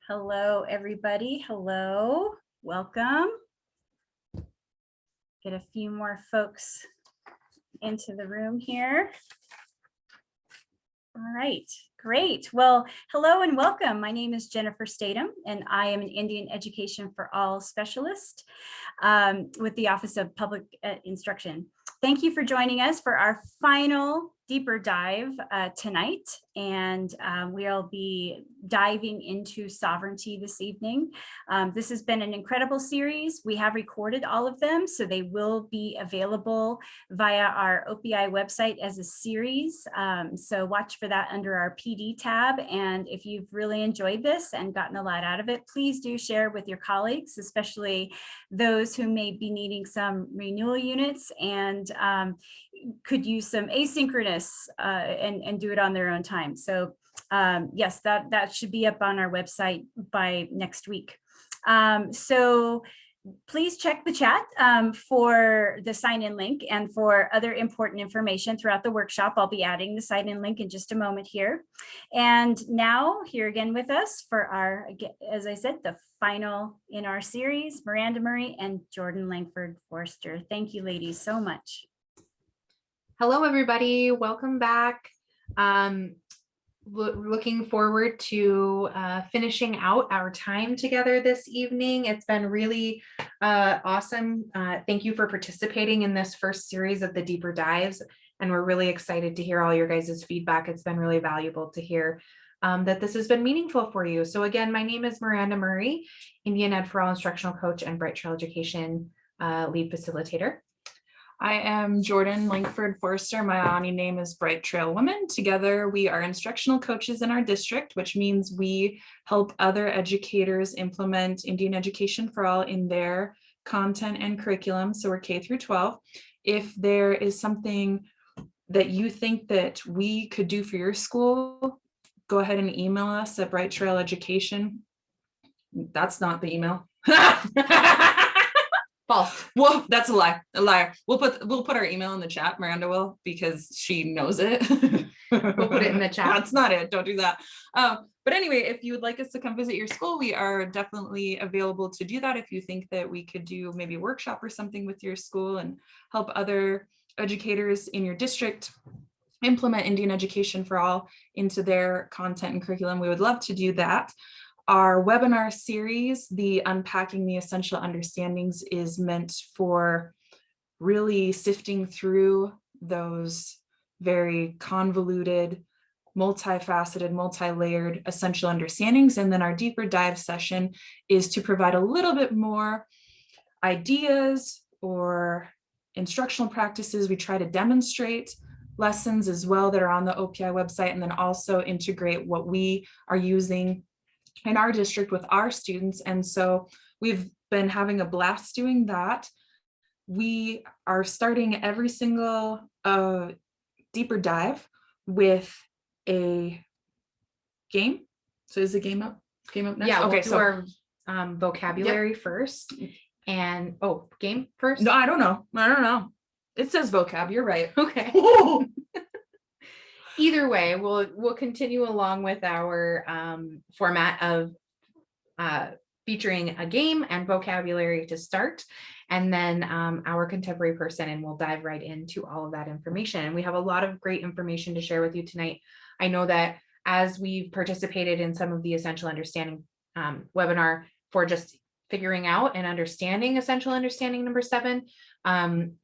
Hello, everybody. Hello, welcome. Get a few more folks into the room here. All right, great. Well, hello and welcome. My name is Jennifer Statham, and I am an Indian Education for All specialist with the Office of Public Instruction. Thank you for joining us for our final deeper dive tonight, and we'll be diving into sovereignty this evening. This has been an incredible series. We have recorded all of them, so they will be available via our OPI website as a series. So watch for that under our PD tab. And if you've really enjoyed this and gotten a lot out of it, please do share with your colleagues, especially those who may be needing some renewal units and could use some asynchronous and do it on their own time. So yes, that should be up on our website by next week. So please check the chat for the sign-in link and for other important information throughout the workshop. I'll be adding the sign-in link in just a moment here. And now here again with us for our, as I said, the final in our series, Miranda Murray and Jordan Langford Forster. Thank you, ladies, so much. Hello, everybody. Welcome back. Looking forward to finishing out our time together this evening. It's been really awesome. Thank you for participating in this first series of the deeper dives. And we're really excited to hear all your guys' feedback. It's been really valuable to hear that this has been meaningful for you. So again, my name is Miranda Murray, Indian Ed for All instructional coach and Bright Trail Education lead facilitator. I am Jordan Langford Forster. My Aani name is Bright Trail Women. Together, we are instructional coaches in our district, which means we help other educators implement Indian Education for All in their content and curriculum. So we're K through 12. If there is something that you think that we could do for your school, go ahead and email us at Bright Trail Education. That's not the email. False. Well, that's a lie. A liar. We'll put our email in the chat. Miranda will, because she knows it. We'll put it in the chat. That's not it. Don't do that. But anyway, if you would like us to come visit your school, we are definitely available to do that. If you think that we could do maybe a workshop or something with your school and help other educators in your district implement Indian Education for All into their content and curriculum, we would love to do that. Our webinar series, the Unpacking the Essential Understandings, is meant for really sifting through those very convoluted, multifaceted, multi-layered essential understandings. And then our deeper dive session is to provide a little bit more ideas or instructional practices. We try to demonstrate lessons as well that are on the OPI website, and then also integrate what we are using in our district with our students. And so we've been having a blast doing that. We are starting every single deeper dive with a game. So is the game up? Game up next? Yeah, okay, we'll do our vocabulary first. And game first? No, I don't know. It says vocab. You're right. Okay. Either way, we'll continue along with our format of featuring a game and vocabulary to start, and then our contemporary person, and we'll dive right into all of that information. And we have a lot of great information to share with you tonight. I know that as we've participated in some of the Essential Understanding webinar for just figuring out and understanding Essential Understanding number 7,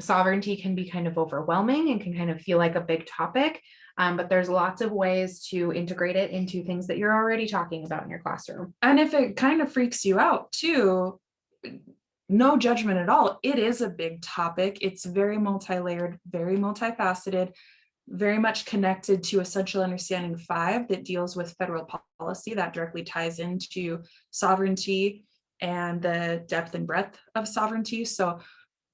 sovereignty can be kind of overwhelming and can kind of feel like a big topic. But there's lots of ways to integrate it into things that you're already talking about in your classroom. And if it kind of freaks you out too, no judgment at all. It is a big topic. It's very multi-layered, very multifaceted, very much connected to Essential Understanding 5 that deals with federal policy that directly ties into sovereignty and the depth and breadth of sovereignty. So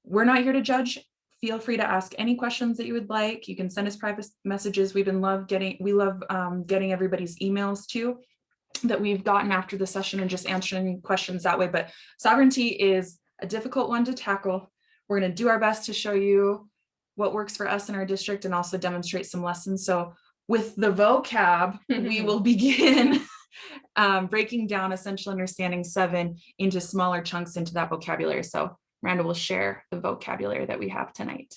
we're not here to judge. Feel free to ask any questions that you would like. You can send us private messages. We love getting everybody's emails too that we've gotten after the session and just answering questions that way. But sovereignty is a difficult one to tackle. We're going to do our best to show you what works for us in our district and also demonstrate some lessons. So with the vocab, we will begin breaking down Essential Understanding 7 into smaller chunks into that vocabulary. So Miranda will share the vocabulary that we have tonight.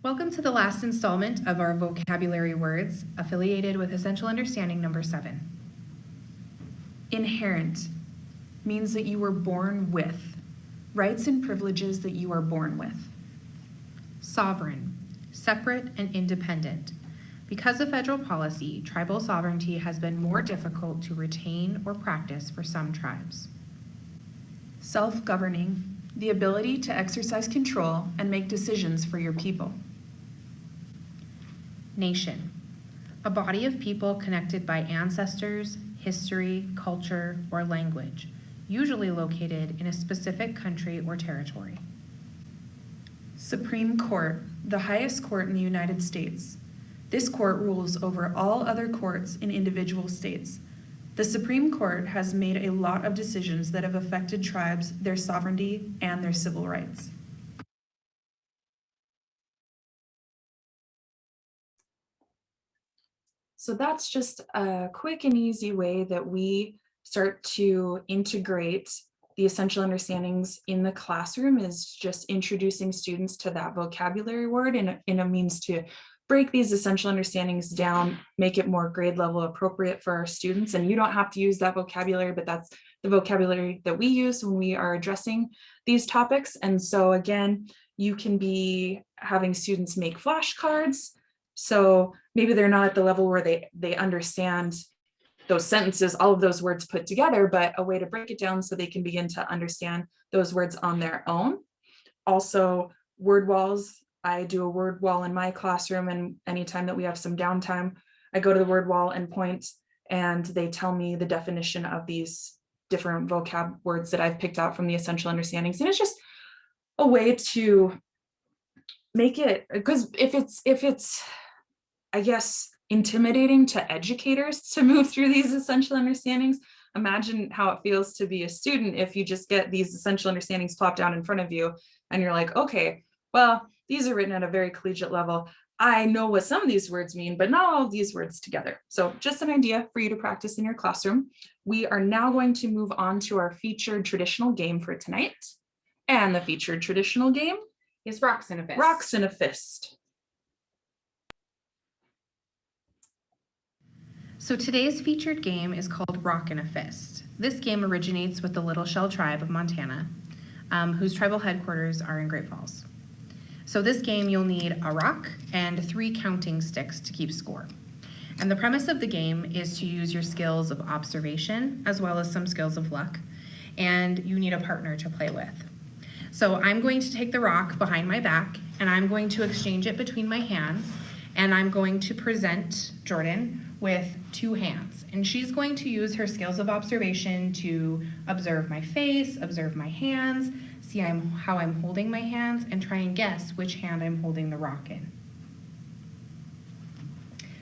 Welcome to the last installment of our vocabulary words affiliated with Essential Understanding number 7. Inherent means that you were born with, rights and privileges that you are born with. Sovereign, separate and independent. Because of federal policy, tribal sovereignty has been more difficult to retain or practice for some tribes. Self-governing, the ability to exercise control and make decisions for your people. Nation, a body of people connected by ancestors, history, culture, or language, usually located in a specific country or territory. Supreme Court, the highest court in the United States. This court rules over all other courts in individual states. The Supreme Court has made a lot of decisions that have affected tribes, their sovereignty, and their civil rights. So that's just a quick and easy way that we start to integrate the essential understandings in the classroom, is just introducing students to that vocabulary word in a means to break these essential understandings down, make it more grade level appropriate for our students. And you don't have to use that vocabulary, but that's the vocabulary that we use when we are addressing these topics. And so again, you can be having students make flashcards. So maybe they're not at the level where they understand those sentences, all of those words put together, but a way to break it down so they can begin to understand those words on their own. Also, word walls. I do a word wall in my classroom, and anytime that we have some downtime, I go to the word wall and point, and they tell me the definition of these different vocab words that I've picked out from the essential understandings. And it's just a way to make it, because if it's, I guess, intimidating to educators to move through these essential understandings, imagine how it feels to be a student if you just get these essential understandings plopped down in front of you and you're like, okay, well, these are written at a very collegiate level. I know what some of these words mean, but not all of these words together. So just an idea for you to practice in your classroom. We are now going to move on to our featured traditional game for tonight. And the featured traditional game is Rocks in a Fist. Rocks in a Fist. So today's featured game is called Rock in a Fist. This game originates with the Little Shell tribe of Montana, whose tribal headquarters are in Great Falls. So this game, you'll need a rock and 3 counting sticks to keep score. And the premise of the game is to use your skills of observation as well as some skills of luck, and you need a partner to play with. So I'm going to take the rock behind my back, and I'm going to exchange it between my hands, and I'm going to present Jordan with 2 hands. And she's going to use her skills of observation to observe my face, observe my hands, see how I'm holding my hands, and try and guess which hand I'm holding the rock in.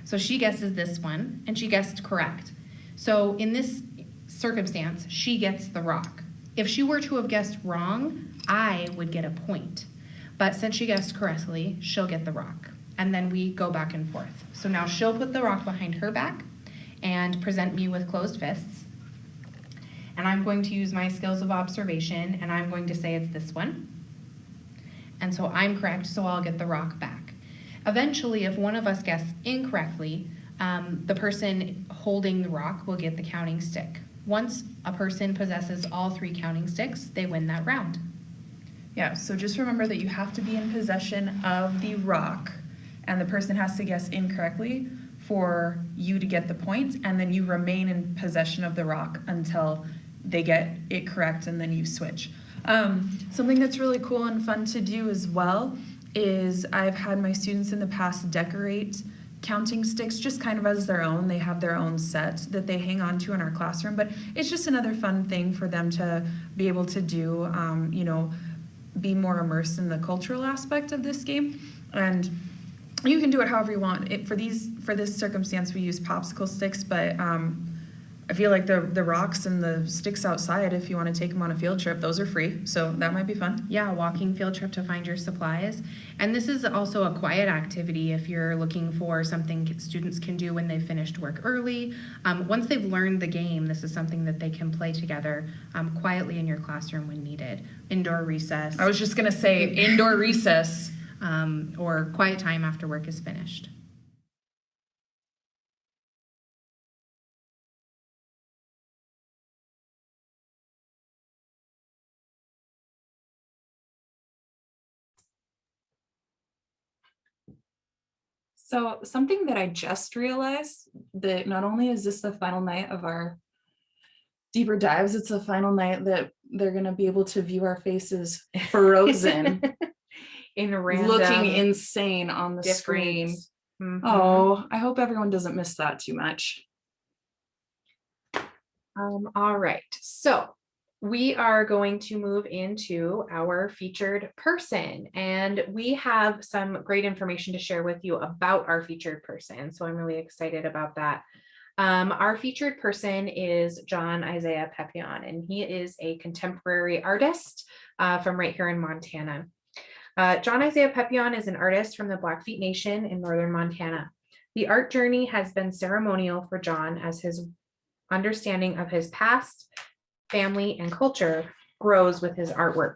So she guesses this one, and she guessed correct. So in this circumstance, she gets the rock. If she were to have guessed wrong, I would get a point. But since she guessed correctly, she'll get the rock. And then we go back and forth. So now she'll put the rock behind her back and present me with closed fists. And I'm going to use my skills of observation, and I'm going to say it's this one. And so I'm correct, so I'll get the rock back. Eventually, if one of us guesses incorrectly, the person holding the rock will get the counting stick. Once a person possesses all 3 counting sticks, they win that round. Yeah, so just remember that you have to be in possession of the rock, and the person has to guess incorrectly for you to get the point, and then you remain in possession of the rock until they get it correct, and then you switch. Something that's really cool and fun to do as well is I've had my students in the past decorate counting sticks just kind of as their own. They have their own set that they hang on to in our classroom, but it's just another fun thing for them to be able to do, be more immersed in the cultural aspect of this game. And you can do it however you want. For this circumstance, we use popsicle sticks, but I feel like the rocks and the sticks outside, if you want to take them on a field trip, those are free. So that might be fun. Yeah, walking field trip to find your supplies. And this is also a quiet activity if you're looking for something students can do when they've finished work early. Once they've learned the game, this is something that they can play together quietly in your classroom when needed. Indoor recess. I was just going to say indoor recess. Or quiet time after work is finished. So something that I just realized, that not only is this the final night of our deeper dives, it's the final night that they're going to be able to view our faces frozen, In random, looking insane on the screen. Mhm. Oh, I hope everyone doesn't miss that too much. All right, so we are going to move into our featured person, and we have some great information to share with you about our featured person. So I'm really excited about that. Our featured person is John Isaiah Papillon, and he is a contemporary artist from right here in Montana. John Isaiah Papillon is an artist from the Blackfeet Nation in northern Montana. The art journey has been ceremonial for John as his understanding of his past, family, and culture grows with his artwork.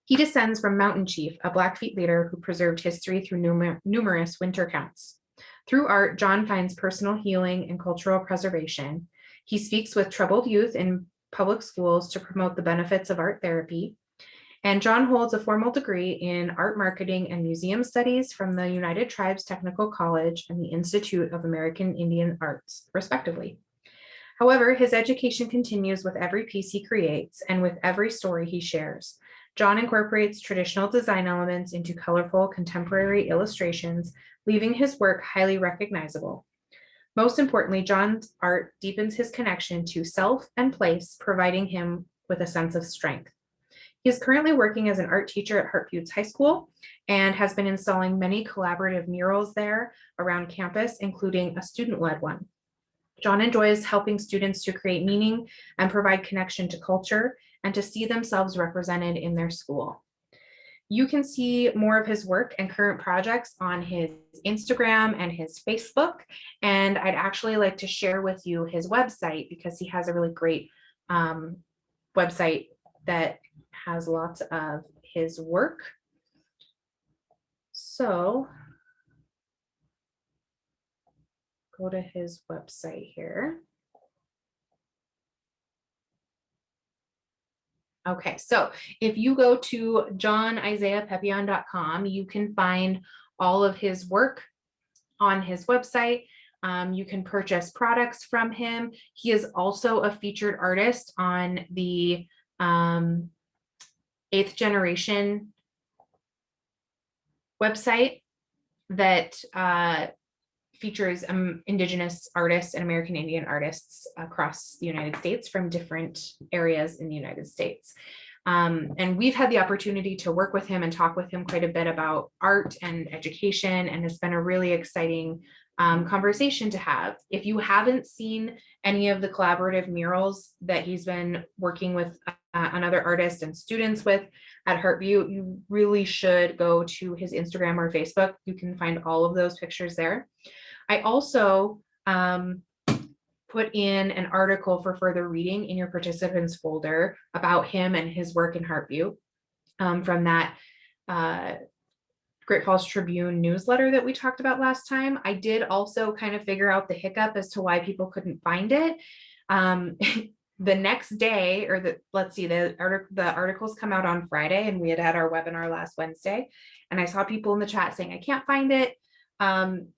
He descends from Mountain Chief, a Blackfeet leader who preserved history through numerous winter counts. Through art, John finds personal healing and cultural preservation. He speaks with troubled youth in public schools to promote the benefits of art therapy. And John holds a formal degree in art marketing and museum studies from the United Tribes Technical College and the Institute of American Indian Arts, respectively. However, his education continues with every piece he creates and with every story he shares. John incorporates traditional design elements into colorful contemporary illustrations, leaving his work highly recognizable. Most importantly, John's art deepens his connection to self and place, providing him with a sense of strength. He is currently working as an art teacher at Hart Buttes High School and has been installing many collaborative murals there around campus, including a student-led one. John enjoys helping students to create meaning and provide connection to culture and to see themselves represented in their school. You can see more of his work and current projects on his Instagram and his Facebook. And I'd actually like to share with you his website because he has a really great website that has lots of his work. So go to his website here. Okay, so if you go to johnisaiahpapillon.com, you can find all of his work on his website. You can purchase products from him. He is also a featured artist on the 8th Generation website that features Indigenous artists and American Indian artists across the United States from different areas in the United States. And we've had the opportunity to work with him and talk with him quite a bit about art and education, and it's been a really exciting conversation to have. If you haven't seen any of the collaborative murals that he's been working with another artist and students with at Hart Butte, you really should go to his Instagram or Facebook. You can find all of those pictures there. I also put in an article for further reading in your participants folder about him and his work in Hart Butte from that Great Falls Tribune newsletter that we talked about last time. I did also kind of figure out the hiccup as to why people couldn't find it. The next day, or the articles come out on Friday, and we had our webinar last Wednesday, and I saw people in the chat saying, I can't find it.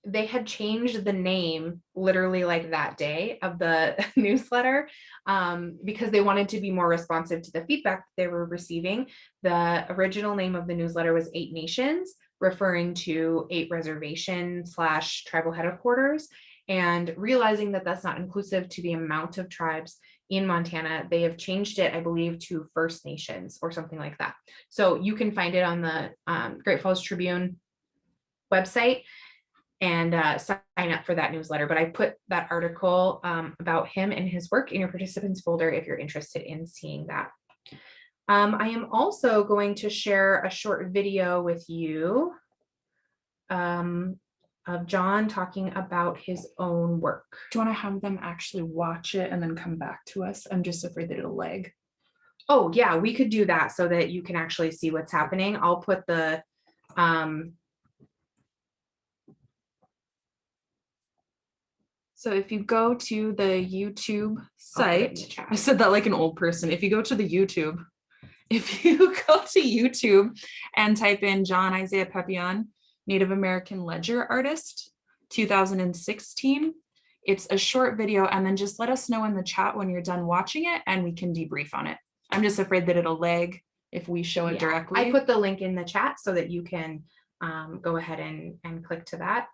They had changed the name literally like that day of the newsletter because they wanted to be more responsive to the feedback they were receiving. The original name of the newsletter was 8 Nations, referring to 8 reservation / tribal headquarters, and realizing that that's not inclusive to the amount of tribes in Montana, they have changed it, I believe, to First Nations or something like that. So you can find it on the Great Falls Tribune website. and sign up for that newsletter. But I put that article about him and his work in your participants folder if you're interested in seeing that. I am also going to share a short video with you of John talking about his own work. Do you want to have them actually watch it and then come back to us? I'm just afraid that it'll lag. Oh yeah, we could do that so that you can actually see what's happening. I'll put the so if you go to the YouTube I'll put it in site, the chat. I said that like an old person. If you go to the YouTube, if you go to YouTube and type in John Isaiah Papillon, Native American ledger artist, 2016, it's a short video, and then just let us know in the chat when you're done watching it and we can debrief on it. I'm just afraid that it'll lag if we show it directly. I put the link in the chat so that you can go ahead and click to that.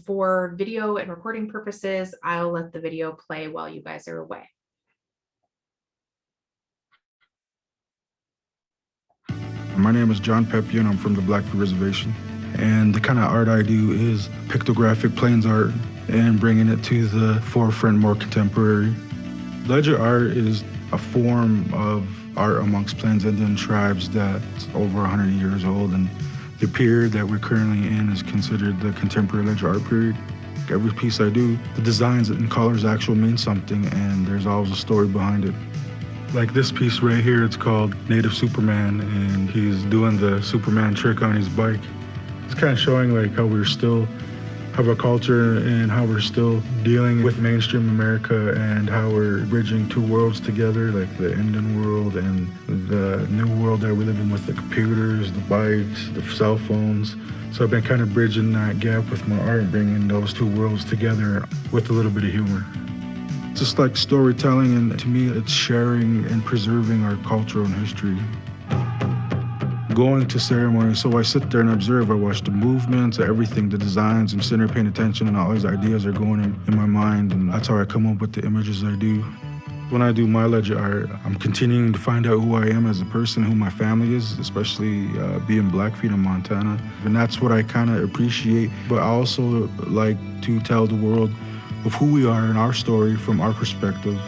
For video and recording purposes, I'll let the video play while you guys are away. My name is John Papillon. I'm from the Blackfoot Reservation. And the kind of art I do is pictographic plains art and bringing it to the forefront, more contemporary. Ledger art is a form of art amongst Plains Indian tribes that's over 100 years old, and the period that we're currently in is considered the contemporary ledger art period. Every piece I do, the designs and colors actually mean something, and there's always a story behind it. Like this piece right here, it's called Native Superman, and he's doing the Superman trick on his bike. It's kind of showing like how we're still have a culture and how we're still dealing with mainstream America and how we're bridging two worlds together, like the Indian world and the new world that we live in with the computers, the bikes, the cell phones. So I've been kind of bridging that gap with my art, bringing those two worlds together with a little bit of humor. It's just like storytelling, and to me, it's sharing and preserving our culture and history. Going to ceremonies, so I sit there and observe. I watch the movements, everything, the designs. I'm sitting there paying attention, and all these ideas are going in my mind, and that's how I come up with the images I do. When I do my ledger art, I'm continuing to find out who I am as a person, who my family is, especially being Blackfeet in Montana. And that's what I kind of appreciate, but I also like to tell the world of who we are and our story from our perspective.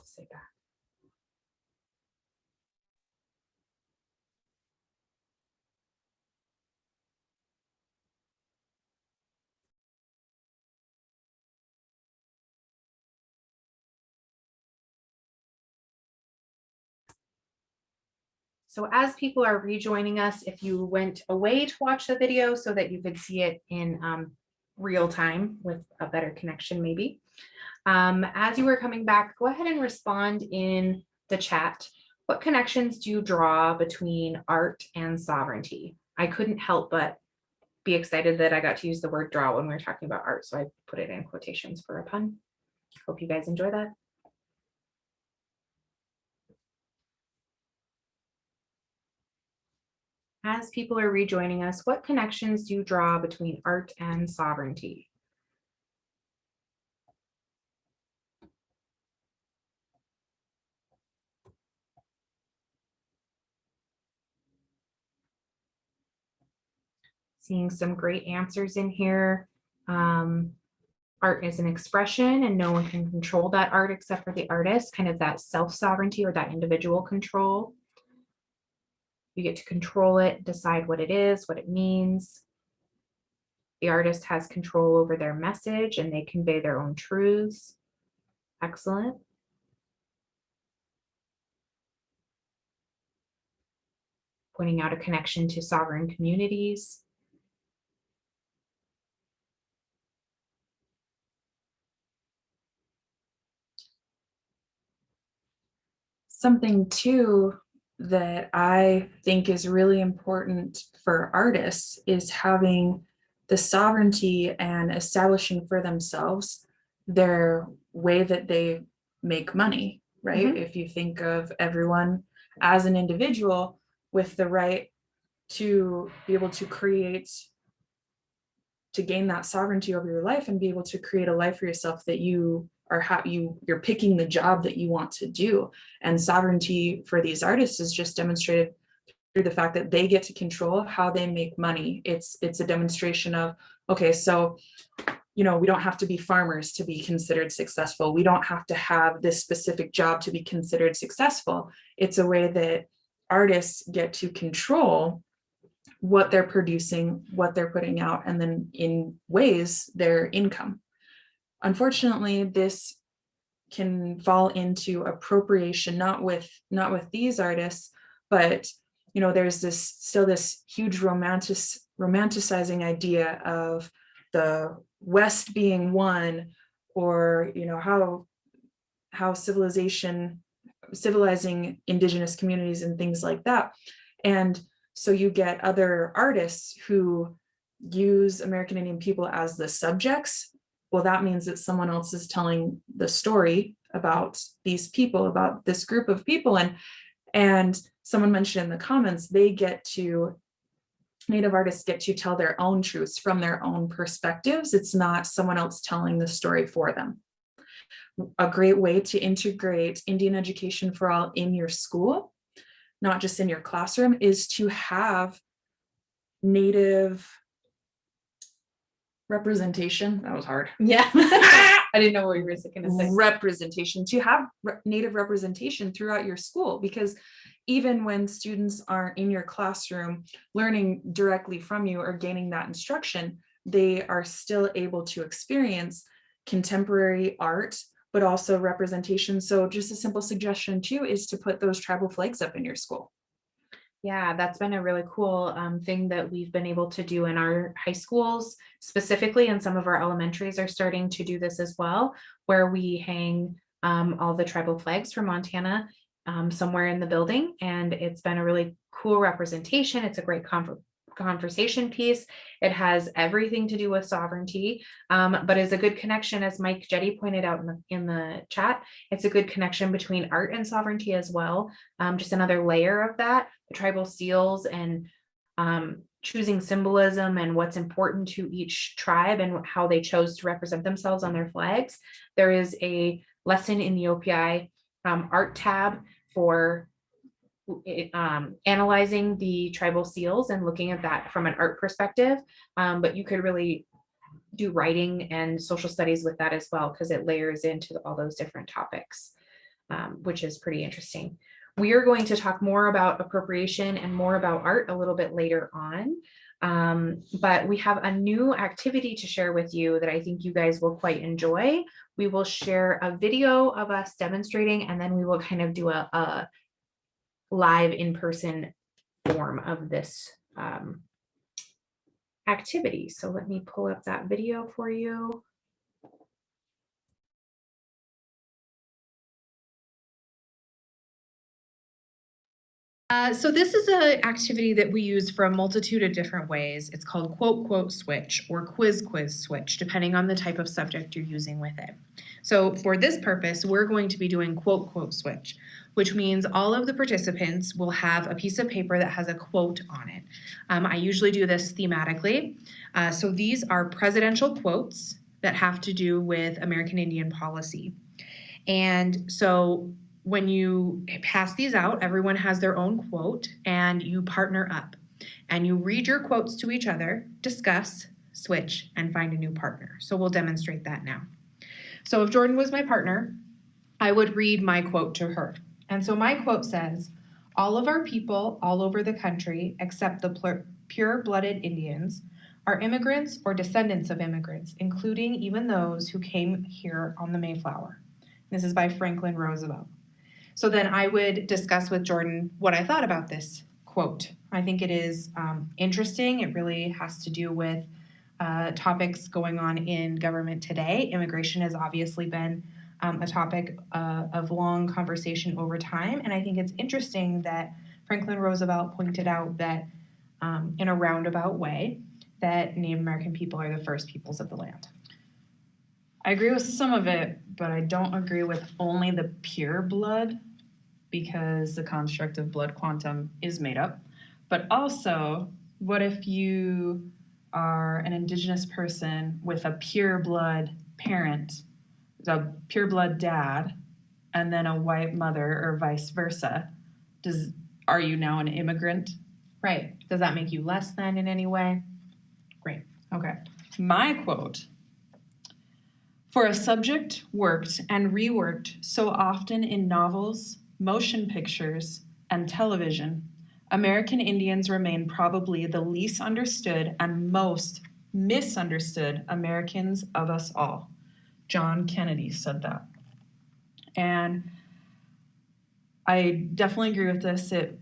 Say that. So as people are rejoining us, if you went away to watch the video so that you could see it in real time with a better connection maybe. As you were coming back, go ahead and respond in the chat. What connections do you draw between art and sovereignty? I couldn't help but be excited that I got to use the word draw when we were talking about art, so I put it in quotations for a pun. Hope you guys enjoy that. As people are rejoining us, what connections do you draw between art and sovereignty? Seeing some great answers in here. Art is an expression and no one can control that art except for the artist, kind of that self-sovereignty or that individual control. You get to control it, decide what it is, what it means. The artist has control over their message and they convey their own truths. Excellent. Pointing out a connection to sovereign communities. something too that I think is really important for artists is having the sovereignty and establishing for themselves their way that they make money, right? Mhm. If you think of everyone as an individual with the right to be able to create, to gain that sovereignty over your life and be able to create a life for yourself that you are you're picking the job that you want to do. And sovereignty for these artists is just demonstrated through the fact that they get to control how they make money. It's a demonstration of, okay, so we don't have to be farmers to be considered successful. We don't have to have this specific job to be considered successful. It's a way that artists get to control what they're producing, what they're putting out, and then in ways their income. Unfortunately, this can fall into appropriation, not with these artists, but there's this huge romanticizing idea of the West being one, or how civilizing indigenous communities and things like that. And so you get other artists who use American Indian people as the subjects. Well, that means that someone else is telling the story about these people, about this group of people. And someone mentioned in the comments, Native artists get to tell their own truths from their own perspectives. It's not someone else telling the story for them. A great way to integrate Indian education for all in your school, not just in your classroom, is to have Native representation. That was hard. Yeah. I didn't know what you were going to say. Representation, to have Native representation throughout your school, because even when students aren't in your classroom learning directly from you or gaining that instruction, they are still able to experience contemporary art, but also representation. So just a simple suggestion too is to put those tribal flags up in your school. Yeah, that's been a really cool thing that we've been able to do in our high schools specifically, and some of our elementaries are starting to do this as well, where we hang all the tribal flags from Montana somewhere in the building, and it's been a really cool representation. It's a great conversation piece. It has everything to do with sovereignty, but is a good connection, as Mike Jetty pointed out in the chat. It's a good connection between art and sovereignty as well. Just another layer of that, the tribal seals and choosing symbolism and what's important to each tribe and how they chose to represent themselves on their flags. There is a lesson in the OPI art tab for analyzing the tribal seals and looking at that from an art perspective, but you could really do writing and social studies with that as well, because it layers into all those different topics, which is pretty interesting. We are going to talk more about appropriation and more about art a little bit later on, but we have a new activity to share with you that I think you guys will quite enjoy. We will share a video of us demonstrating, and then we will kind of do a live in-person form of this activity. So let me pull up that video for you. So this is an activity that we use for a multitude of different ways. It's called quote, quote, switch, or quiz, quiz, switch, depending on the type of subject you're using with it. So for this purpose, we're going to be doing quote, quote, switch, which means all of the participants will have a piece of paper that has a quote on it. I usually do this thematically. So these are presidential quotes that have to do with American Indian policy. And so when you pass these out, everyone has their own quote, and you partner up and you read your quotes to each other, discuss, switch, and find a new partner. So we'll demonstrate that now. So if Jordan was my partner, I would read my quote to her. And so my quote says, "All of our people all over the country, except the pure-blooded Indians, are immigrants or descendants of immigrants, including even those who came here on the Mayflower." This is by Franklin Roosevelt. So then I would discuss with Jordan what I thought about this quote. I think it is interesting. It really has to do with topics going on in government today. Immigration has obviously been a topic of long conversation over time. And I think it's interesting that Franklin Roosevelt pointed out that in a roundabout way, that Native American people are the first peoples of the land. I agree with some of it, but I don't agree with only the pure blood, because the construct of blood quantum is made up. But also, what if you are an Indigenous person with a pure blood parent, a pure blood dad, and then a white mother, or vice versa? Are you now an immigrant? Right. Does that make you less than in any way? Great. Okay. My quote: "For a subject worked and reworked so often in novels, motion pictures, and television, American Indians remain probably the least understood and most misunderstood Americans of us all." John Kennedy said that. And I definitely agree with this. Am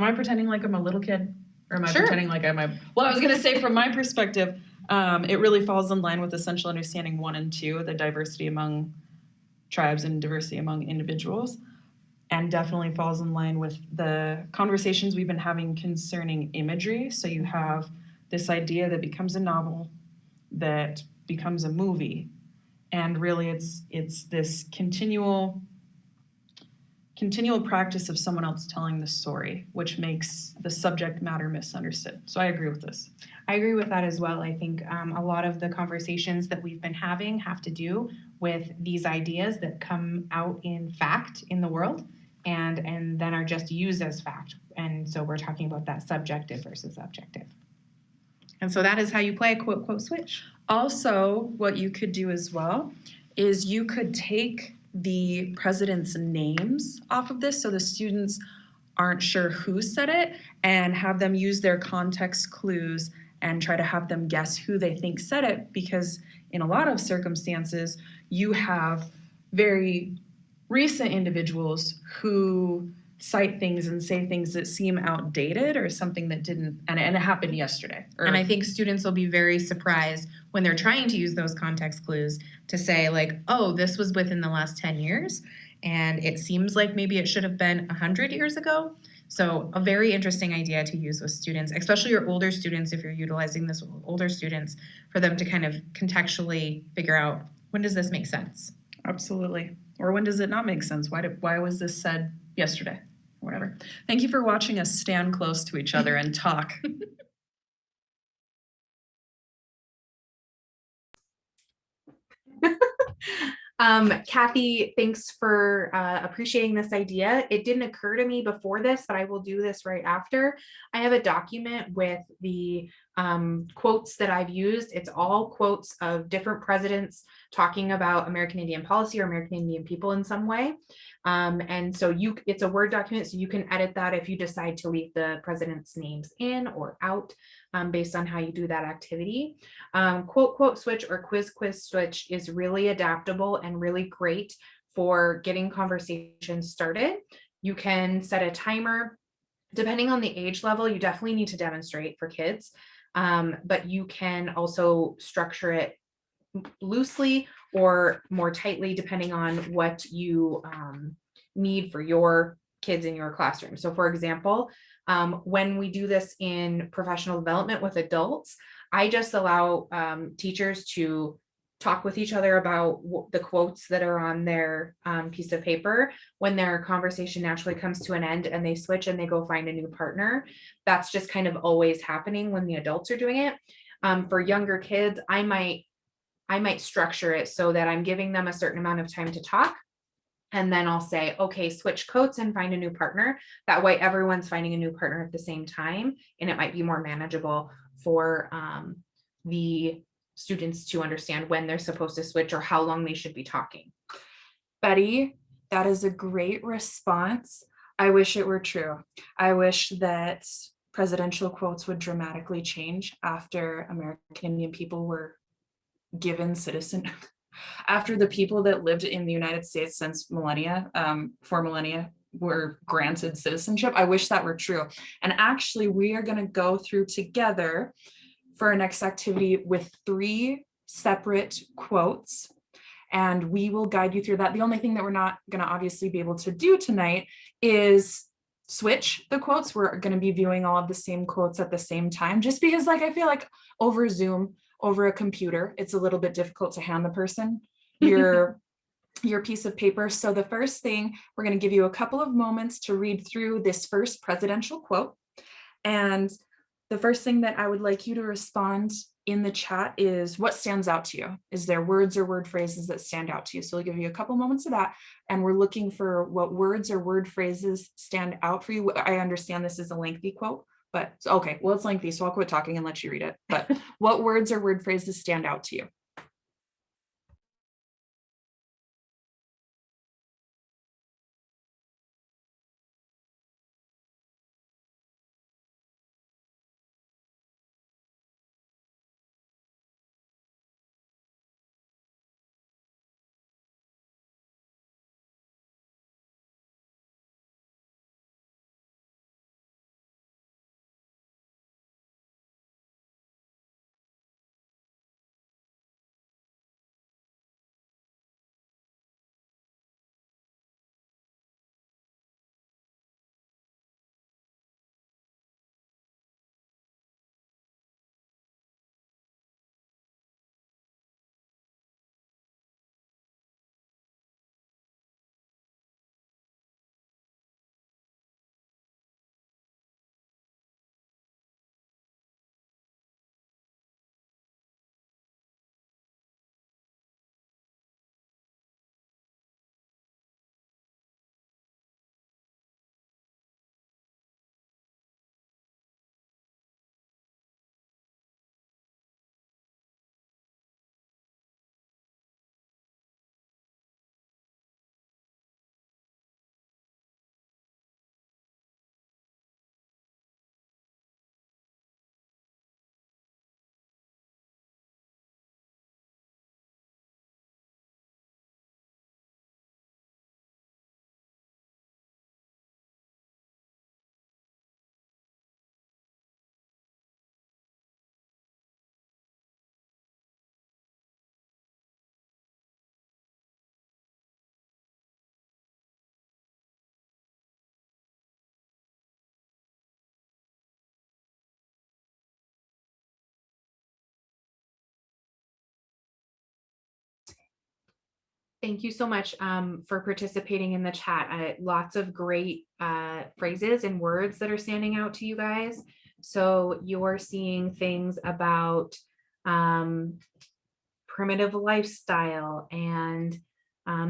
I pretending like I'm a little kid? Or am I Sure. pretending like I'm well, I was gonna say, from my perspective, it really falls in line with Essential Understanding 1 and 2, the diversity among tribes and diversity among individuals, and definitely falls in line with the conversations we've been having concerning imagery. So you have this idea that becomes a novel, that becomes a movie, and really it's this continual practice of someone else telling the story, which makes the subject matter misunderstood. So I agree with this. I agree with that as well. I think a lot of the conversations that we've been having have to do with these ideas that come out in fact in the world and then are just used as fact. And so we're talking about that subjective versus objective. And so that is how you play a quote, quote switch. Also, what you could do as well is you could take the president's names off of this, so the students aren't sure who said it, and have them use their context clues and try to have them guess who they think said it, because in a lot of circumstances, you have very recent individuals who cite things and say things that seem outdated or something that didn't, and it happened yesterday. And I think students will be very surprised when they're trying to use those context clues to say like, oh, this was within the last 10 years, and it seems like maybe it should have been 100 years ago. So a very interesting idea to use with students, especially your older students, if you're utilizing this with older students, for them to kind of contextually figure out, when does this make sense? Absolutely. Or when does it not make sense? Why was this said yesterday? Or whatever. Thank you for watching us stand close to each other and talk. Kathy, thanks for appreciating this idea. It didn't occur to me before this, but I will do this right after. I have a document with the quotes that I've used. It's all quotes of different presidents talking about American Indian policy or American Indian people in some way. And so it's a Word document, so you can edit that if you decide to leave the president's names in or out based on how you do that activity. Quote, quote switch or quiz switch is really adaptable and really great for getting conversations started. You can set a timer. Depending on the age level, you definitely need to demonstrate for kids, but you can also structure it loosely or more tightly depending on what you need for your kids in your classroom. So for example, when we do this in professional development with adults, I just allow teachers to talk with each other about the quotes that are on their piece of paper. When their conversation naturally comes to an end and they switch and they go find a new partner, that's just kind of always happening when the adults are doing it. For younger kids, I might structure it so that I'm giving them a certain amount of time to talk. And then I'll say, okay, switch coats and find a new partner. That way everyone's finding a new partner at the same time. And it might be more manageable for the students to understand when they're supposed to switch or how long they should be talking. Betty, that is a great response. I wish it were true. I wish that presidential quotes would dramatically change after American Indian people were given after the people that lived in the United States since millennia, for millennia, were granted citizenship. I wish that were true. And actually, we are going to go through together for our next activity with 3 separate quotes. and we will guide you through that. The only thing that we're not going to obviously be able to do tonight is switch the quotes. We're going to be viewing all of the same quotes at the same time, just because like I feel like over Zoom, over a computer, it's a little bit difficult to hand the person your piece of paper. So the first thing, we're going to give you a couple of moments to read through this first presidential quote. And the first thing that I would like you to respond in the chat is what stands out to you. Is there words or word phrases that stand out to you? So we'll give you a couple moments of that. And we're looking for what words or word phrases stand out for you. I understand this is a lengthy quote, but okay, well, it's lengthy, so I'll quit talking and let you read it. But what words or word phrases stand out to you? Thank you so much for participating in the chat. Lots of great phrases and words that are standing out to you guys. So you're seeing things about primitive lifestyle and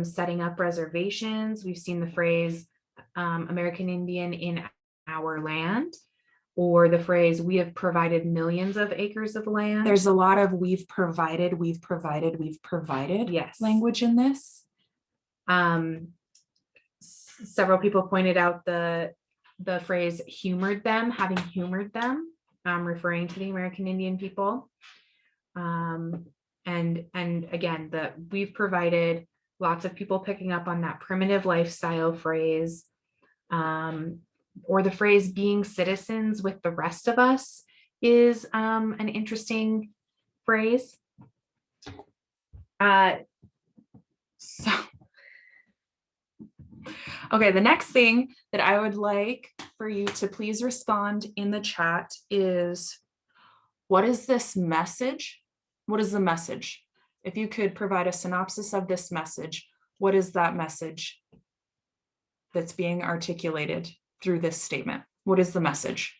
setting up reservations. We've seen the phrase American Indian in our land, or the phrase, we have provided millions of acres of land. There's a lot of we've provided Yes. language in this. Several people pointed out the phrase humored them, having humored them, referring to the American Indian people. And again, we've provided, lots of people picking up on that primitive lifestyle phrase. Or the phrase being citizens with the rest of us is an interesting phrase. So, okay, the next thing that I would like for you to please respond in the chat is, what is this message? What is the message? If you could provide a synopsis of this message, what is that message that's being articulated through this statement? What is the message?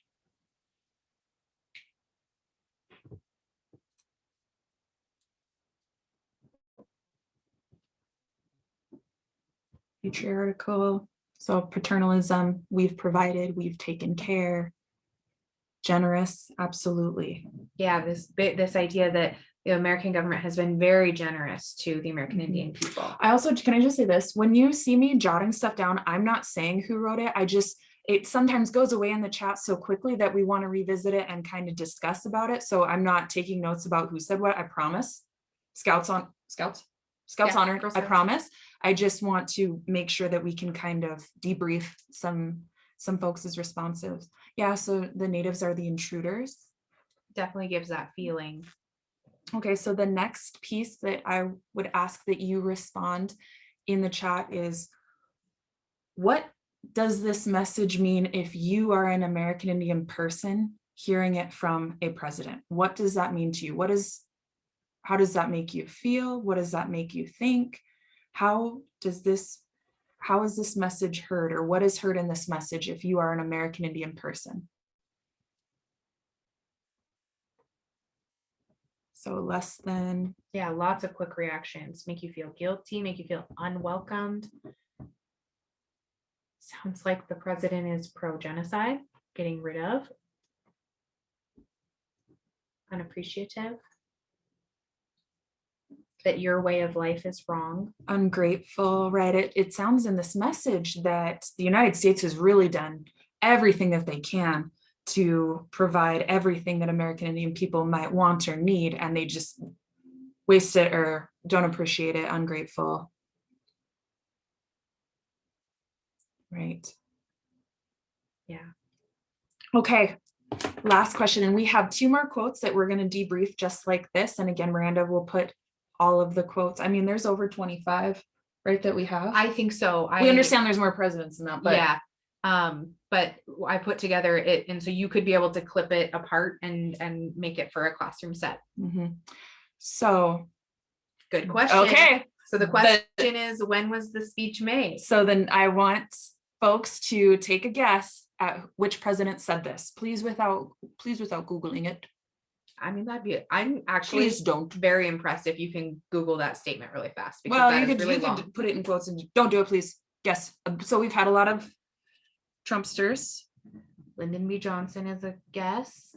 Patriarchal, so paternalism, we've provided, we've taken care. Generous, absolutely. Yeah, this idea that the American government has been very generous to the American Indian people. I also, can I just say this? When you see me jotting stuff down, I'm not saying who wrote it. It sometimes goes away in the chat so quickly that we want to revisit it and kind of discuss about it. So I'm not taking notes about who said what, I promise. Scouts honor, I promise. I just want to make sure that we can kind of debrief some folks' responses. Yeah, so the natives are the intruders. Definitely gives that feeling. Okay, so the next piece that I would ask that you respond in the chat is, what does this message mean if you are an American Indian person hearing it from a president? What does that mean to you? How does that make you feel? What does that make you think? How is this message heard, or what is heard in this message if you are an American Indian person? So less than, Yeah, lots of quick reactions. Make you feel guilty, make you feel unwelcomed. Sounds like the president is pro-genocide, getting rid of. Unappreciative. That your way of life is wrong. ungrateful, right? It sounds in this message that the United States has really done everything that they can to provide everything that American Indian people might want or need, and they just waste it or don't appreciate it. Ungrateful. Right. Yeah. Okay. Last question. And we have 2 more quotes that we're going to debrief just like this. And again, Miranda will put all of the quotes. I mean, there's over 25, right, that we have. I think so. We understand there's more presidents than that, but yeah. But I put together it, and so you could be able to clip it apart and make it for a classroom set. So good question. Okay. So the question is, when was the speech made? So then I want folks to take a guess at which president said this. Please without Googling it. I mean, I'm actually Please don't. very impressed if you can Google that statement really fast. Well, that you is could, really you long. could put it in quotes and don't do it, please. Guess. So we've had a lot of Trumpsters. Lyndon B. Johnson is a guess.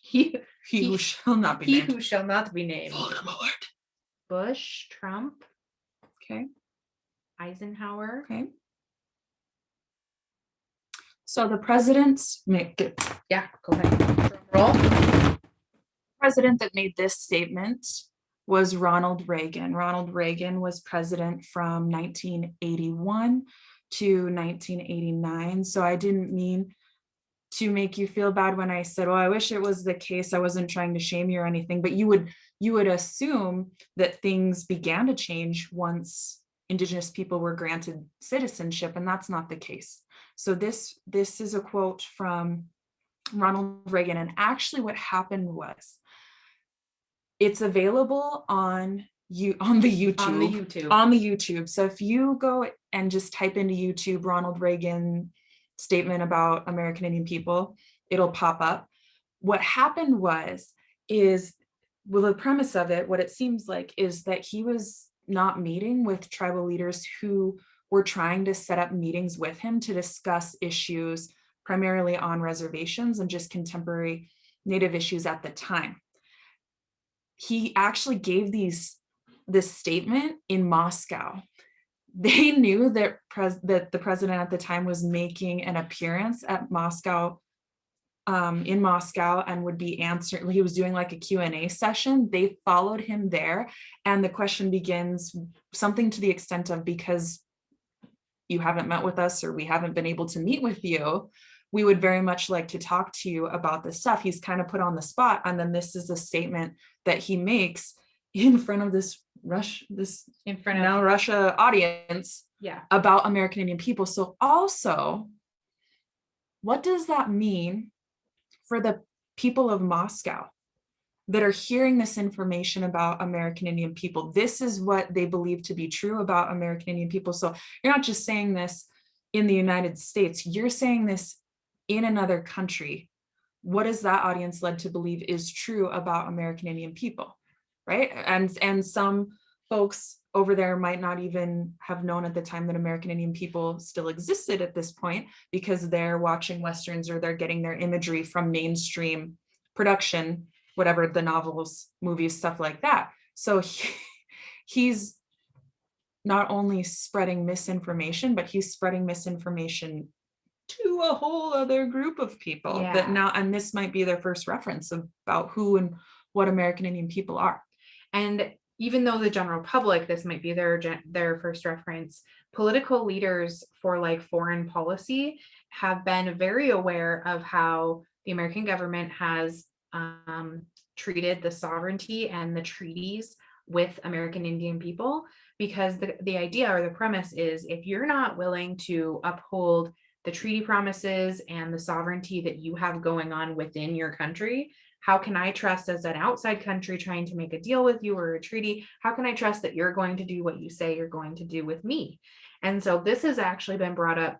He who shall not be he named. who shall not be named. Voldemort. Bush, Trump, Okay. Eisenhower. Okay. So the president's Yeah, go ahead. Drum roll. president that made this statement was Ronald Reagan. Ronald Reagan was president from 1981 to 1989. So I didn't mean to make you feel bad when I said, well, I wish it was the case. I wasn't trying to shame you or anything, but you would assume that things began to change once Indigenous people were granted citizenship, and that's not the case. So this is a quote from Ronald Reagan. And actually what happened was, it's available on the YouTube. So if you go and just type into YouTube Ronald Reagan statement about American Indian people, it'll pop up. What happened is the premise of it, what it seems like, is that he was not meeting with tribal leaders who were trying to set up meetings with him to discuss issues primarily on reservations and just contemporary Native issues at the time. He actually gave this statement in Moscow. They knew that the president at the time was making an appearance at Moscow, in Moscow, and would be answering. He was doing like a Q&A session. They followed him there, and the question begins something to the extent of, because you haven't met with us or we haven't been able to meet with you, we would very much like to talk to you about this stuff. He's kind of put on the spot, and then this is a statement that he makes in front of this Russia audience, yeah, about American Indian people. So also, what does that mean for the people of Moscow that are hearing this information about American Indian people? This is what they believe to be true about American Indian people. So you're not just saying this in the United States, you're saying this in another country. What is that audience led to believe is true about American Indian people, right? And some folks over there might not even have known at the time that American Indian people still existed at this point, because they're watching Westerns or they're getting their imagery from mainstream production, whatever, the novels, movies, stuff like that. So he's not only spreading misinformation, but he's spreading misinformation to a whole other group of people that now, and this might be their first reference about who and what American Indian people are. And even though the general public, this might be their first reference, political leaders for like foreign policy have been very aware of how the American government has treated the sovereignty and the treaties with American Indian people, because the idea or the premise is, if you're not willing to uphold the treaty promises and the sovereignty that you have going on within your country, how can I trust, as an outside country trying to make a deal with you or a treaty, how can I trust that you're going to do what you say you're going to do with me? And so this has actually been brought up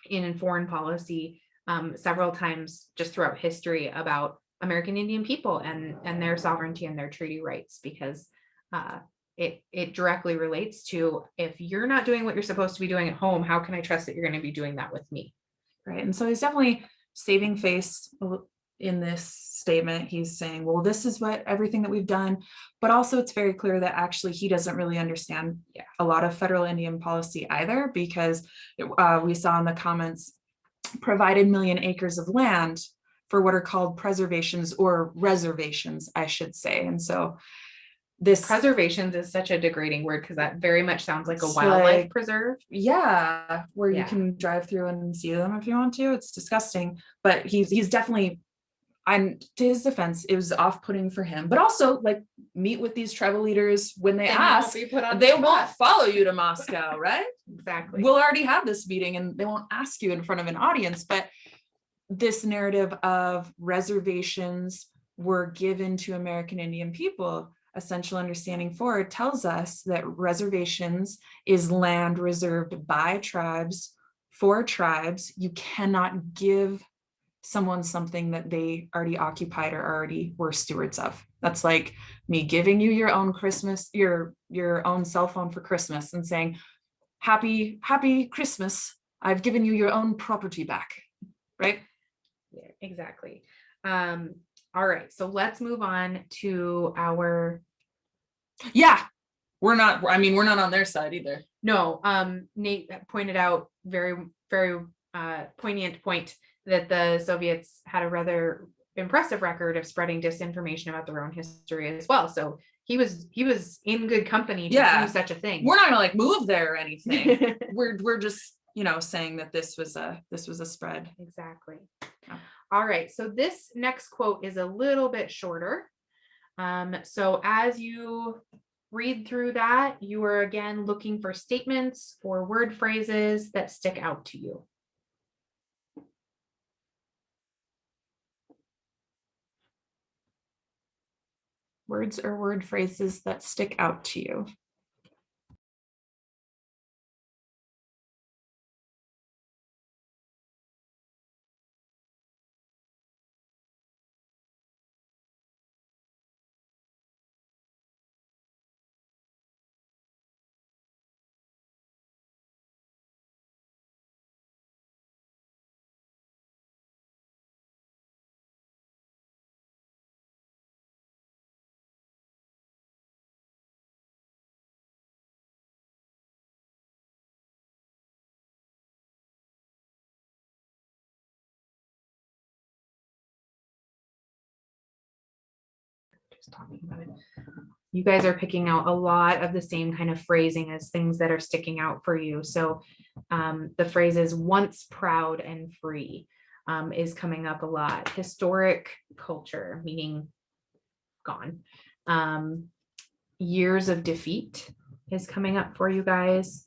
in foreign policy several times just throughout history about American Indian people and their sovereignty and their treaty rights, because it directly relates to, if you're not doing what you're supposed to be doing at home, how can I trust that you're going to be doing that with me? Right. And so he's definitely saving face in this statement. He's saying, well, this is what everything that we've done, but also it's very clear that actually he doesn't really understand a lot of federal Indian policy either, because we saw in the comments, provided 1 million acres of land for what are called preservations or reservations, I should say. And so this Preservations is such a degrading word, because that very much sounds like a It's wildlife like- preserve. where you Yeah. can drive through and see them if you want to. It's disgusting, but he's definitely, I'm to his defense, it was off-putting for him, but also like, meet with these tribal leaders when they ask, they won't follow you to Moscow, right? Exactly. We'll already have this meeting and they won't ask you in front of an audience. But this narrative of reservations were given to American Indian people, Essential Understanding 4 tells us that reservations is land reserved by tribes for tribes. You cannot give someone something that they already occupied or already were stewards of. That's like me giving you your own Christmas, your own cell phone for Christmas, and saying, happy Christmas, I've given you your own property back, right? Yeah, exactly. All right, so let's move on to our, we're not on their side either. no, Nate pointed out very poignant point that the Soviets had a rather impressive record of spreading disinformation about their own history as well. So he was in good company to do such a thing. We're not gonna like move there or anything. we're just, saying that this was a spread. Exactly. Yeah. All right, so this next quote is a little bit shorter. So as you read through that, you are again looking for statements or word phrases that stick out to you. Words or word phrases that stick out to you. Just talking about it. You guys are picking out a lot of the same kind of phrasing as things that are sticking out for you. So the phrase is once proud and free is coming up a lot. Historic culture, meaning gone. Years of defeat is coming up for you guys.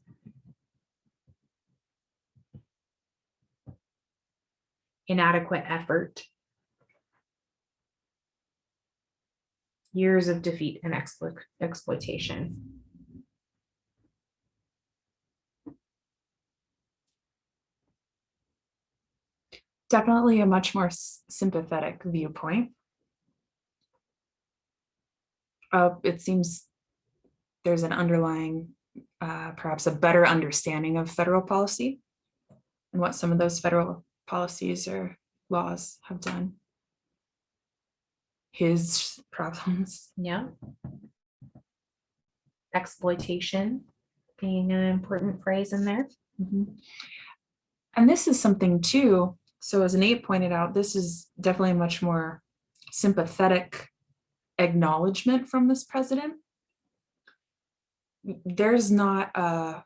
Inadequate effort. Years of defeat and exploitation. Definitely a much more sympathetic viewpoint. It seems there's an underlying, perhaps a better understanding of federal policy and what some of those federal policies or laws have done. His problems. Yeah. Exploitation being an important phrase in there. Mm-hmm. And this is something too. So as Nate pointed out, this is definitely a much more sympathetic acknowledgement from this president. There's not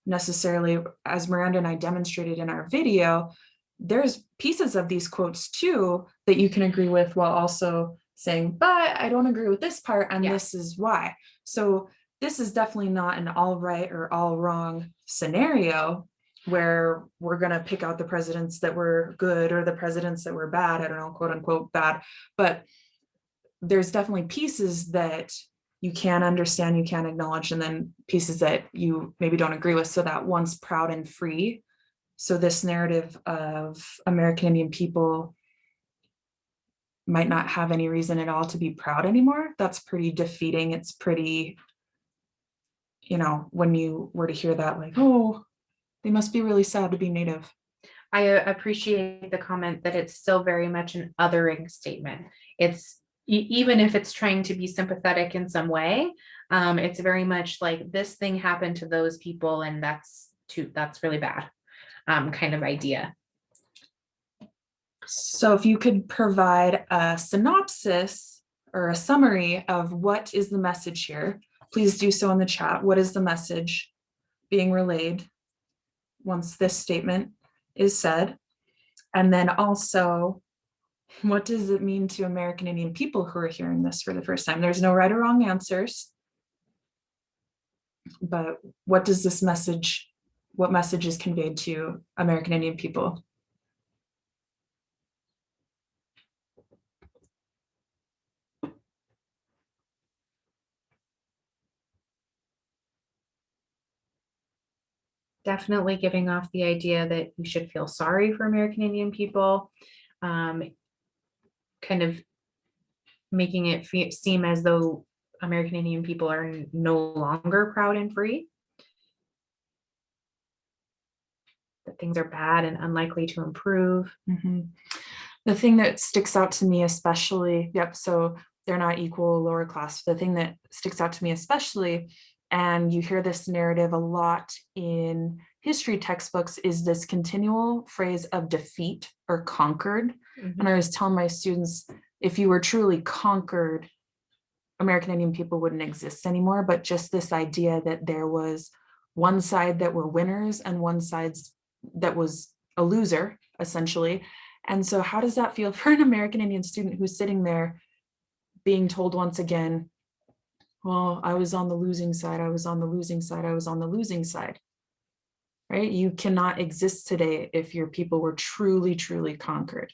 necessarily, as Miranda and I demonstrated in our video, there's pieces of these quotes too that you can agree with while also saying, but I don't agree with this part and this is why. So this is definitely not an all right or all wrong scenario where we're going to pick out the presidents that were good or the presidents that were bad. I don't know, quote unquote bad, but there's definitely pieces that you can understand, you can acknowledge, and then pieces that you maybe don't agree with. So that one's proud and free. So this narrative of American Indian people might not have any reason at all to be proud anymore. That's pretty defeating. It's pretty, you know, when you were to hear that, like, oh, they must be really sad to be Native. I appreciate the comment that it's still very much an othering statement. It's even if it's trying to be sympathetic in some way, it's very much like this thing happened to those people and that's really bad, kind of idea. So if you could provide a synopsis or a summary of what is the message here, please do so in the chat. What is the message being relayed once this statement is said? And then also, what does it mean to American Indian people who are hearing this for the first time? There's no right or wrong answers. But what does this message, what message is conveyed to American Indian people? Definitely giving off the idea that you should feel sorry for American Indian people, kind of making it seem as though American Indian people are no longer proud and free, that things are bad and unlikely to improve. Mm-hmm. The thing that sticks out to me especially, so they're not equal, lower class. The thing that sticks out to me especially, and you hear this narrative a lot in history textbooks, is this continual phrase of defeat or conquered. Mm-hmm. And I was telling my students, if you were truly conquered, American Indian people wouldn't exist anymore. But just this idea that there was one side that were winners and one side that was a loser, essentially. And so how does that feel for an American Indian student who's sitting there being told once again, well, I was on the losing side, I was on the losing side, I was on the losing side, right? You cannot exist today if your people were truly, truly conquered.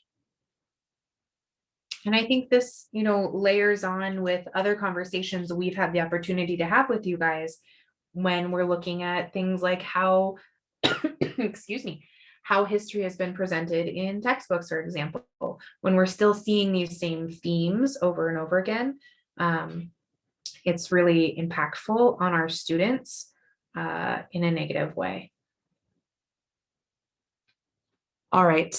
And I think this, layers on with other conversations we've had the opportunity to have with you guys when we're looking at things like how, excuse me, how history has been presented in textbooks, for example, when we're still seeing these same themes over and over again. It's really impactful on our students in a negative way. All right.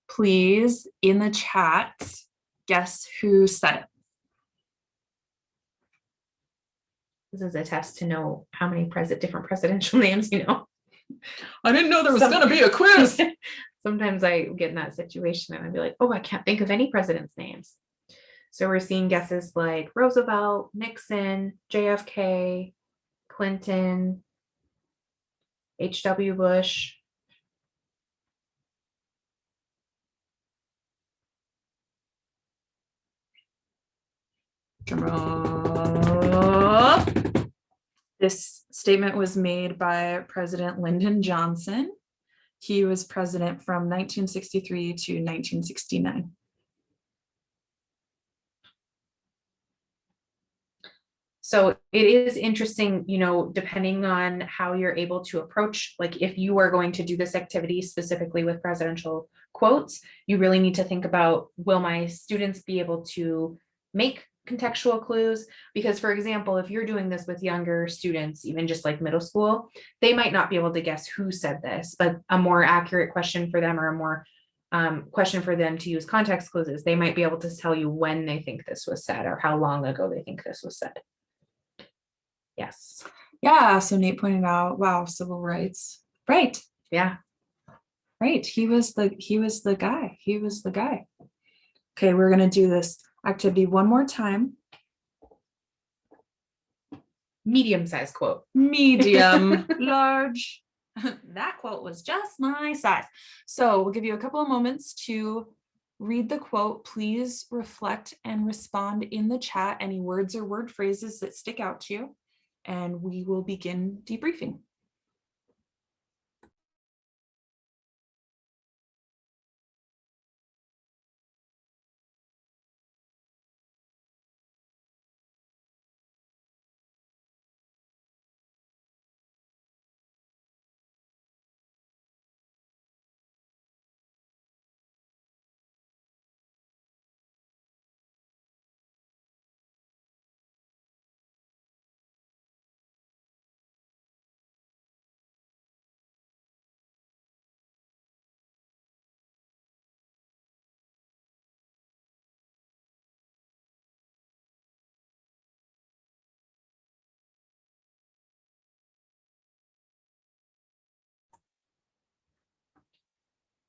Please, in the chat, guess who said it. This is a test to know how many different presidential names you know. I didn't know there was going to be a quiz. Sometimes I get in that situation and I'd be like, oh, I can't think of any presidents' names. So we're seeing guesses like Roosevelt, Nixon, JFK, Clinton, H.W. Bush. This statement was made by President Lyndon Johnson. He was president from 1963 to 1969. So it is interesting, depending on how you're able to approach, like if you are going to do this activity specifically with presidential quotes, you really need to think about, will my students be able to make contextual clues? Because, for example, if you're doing this with younger students, even just like middle school, they might not be able to guess who said this, but a more accurate question for them, or a more question for them to use context clues is they might be able to tell you when they think this was said or how long ago they think this was said. Yes. Yeah. So Nate pointed out, wow, civil rights. Right. Yeah. Right. He was the guy. Okay, we're going to do this activity one more time. Medium-sized quote. Medium, large, That quote was just my size. So we'll give you a couple of moments to read the quote. Please reflect and respond in the chat any words or word phrases that stick out to you, and we will begin debriefing.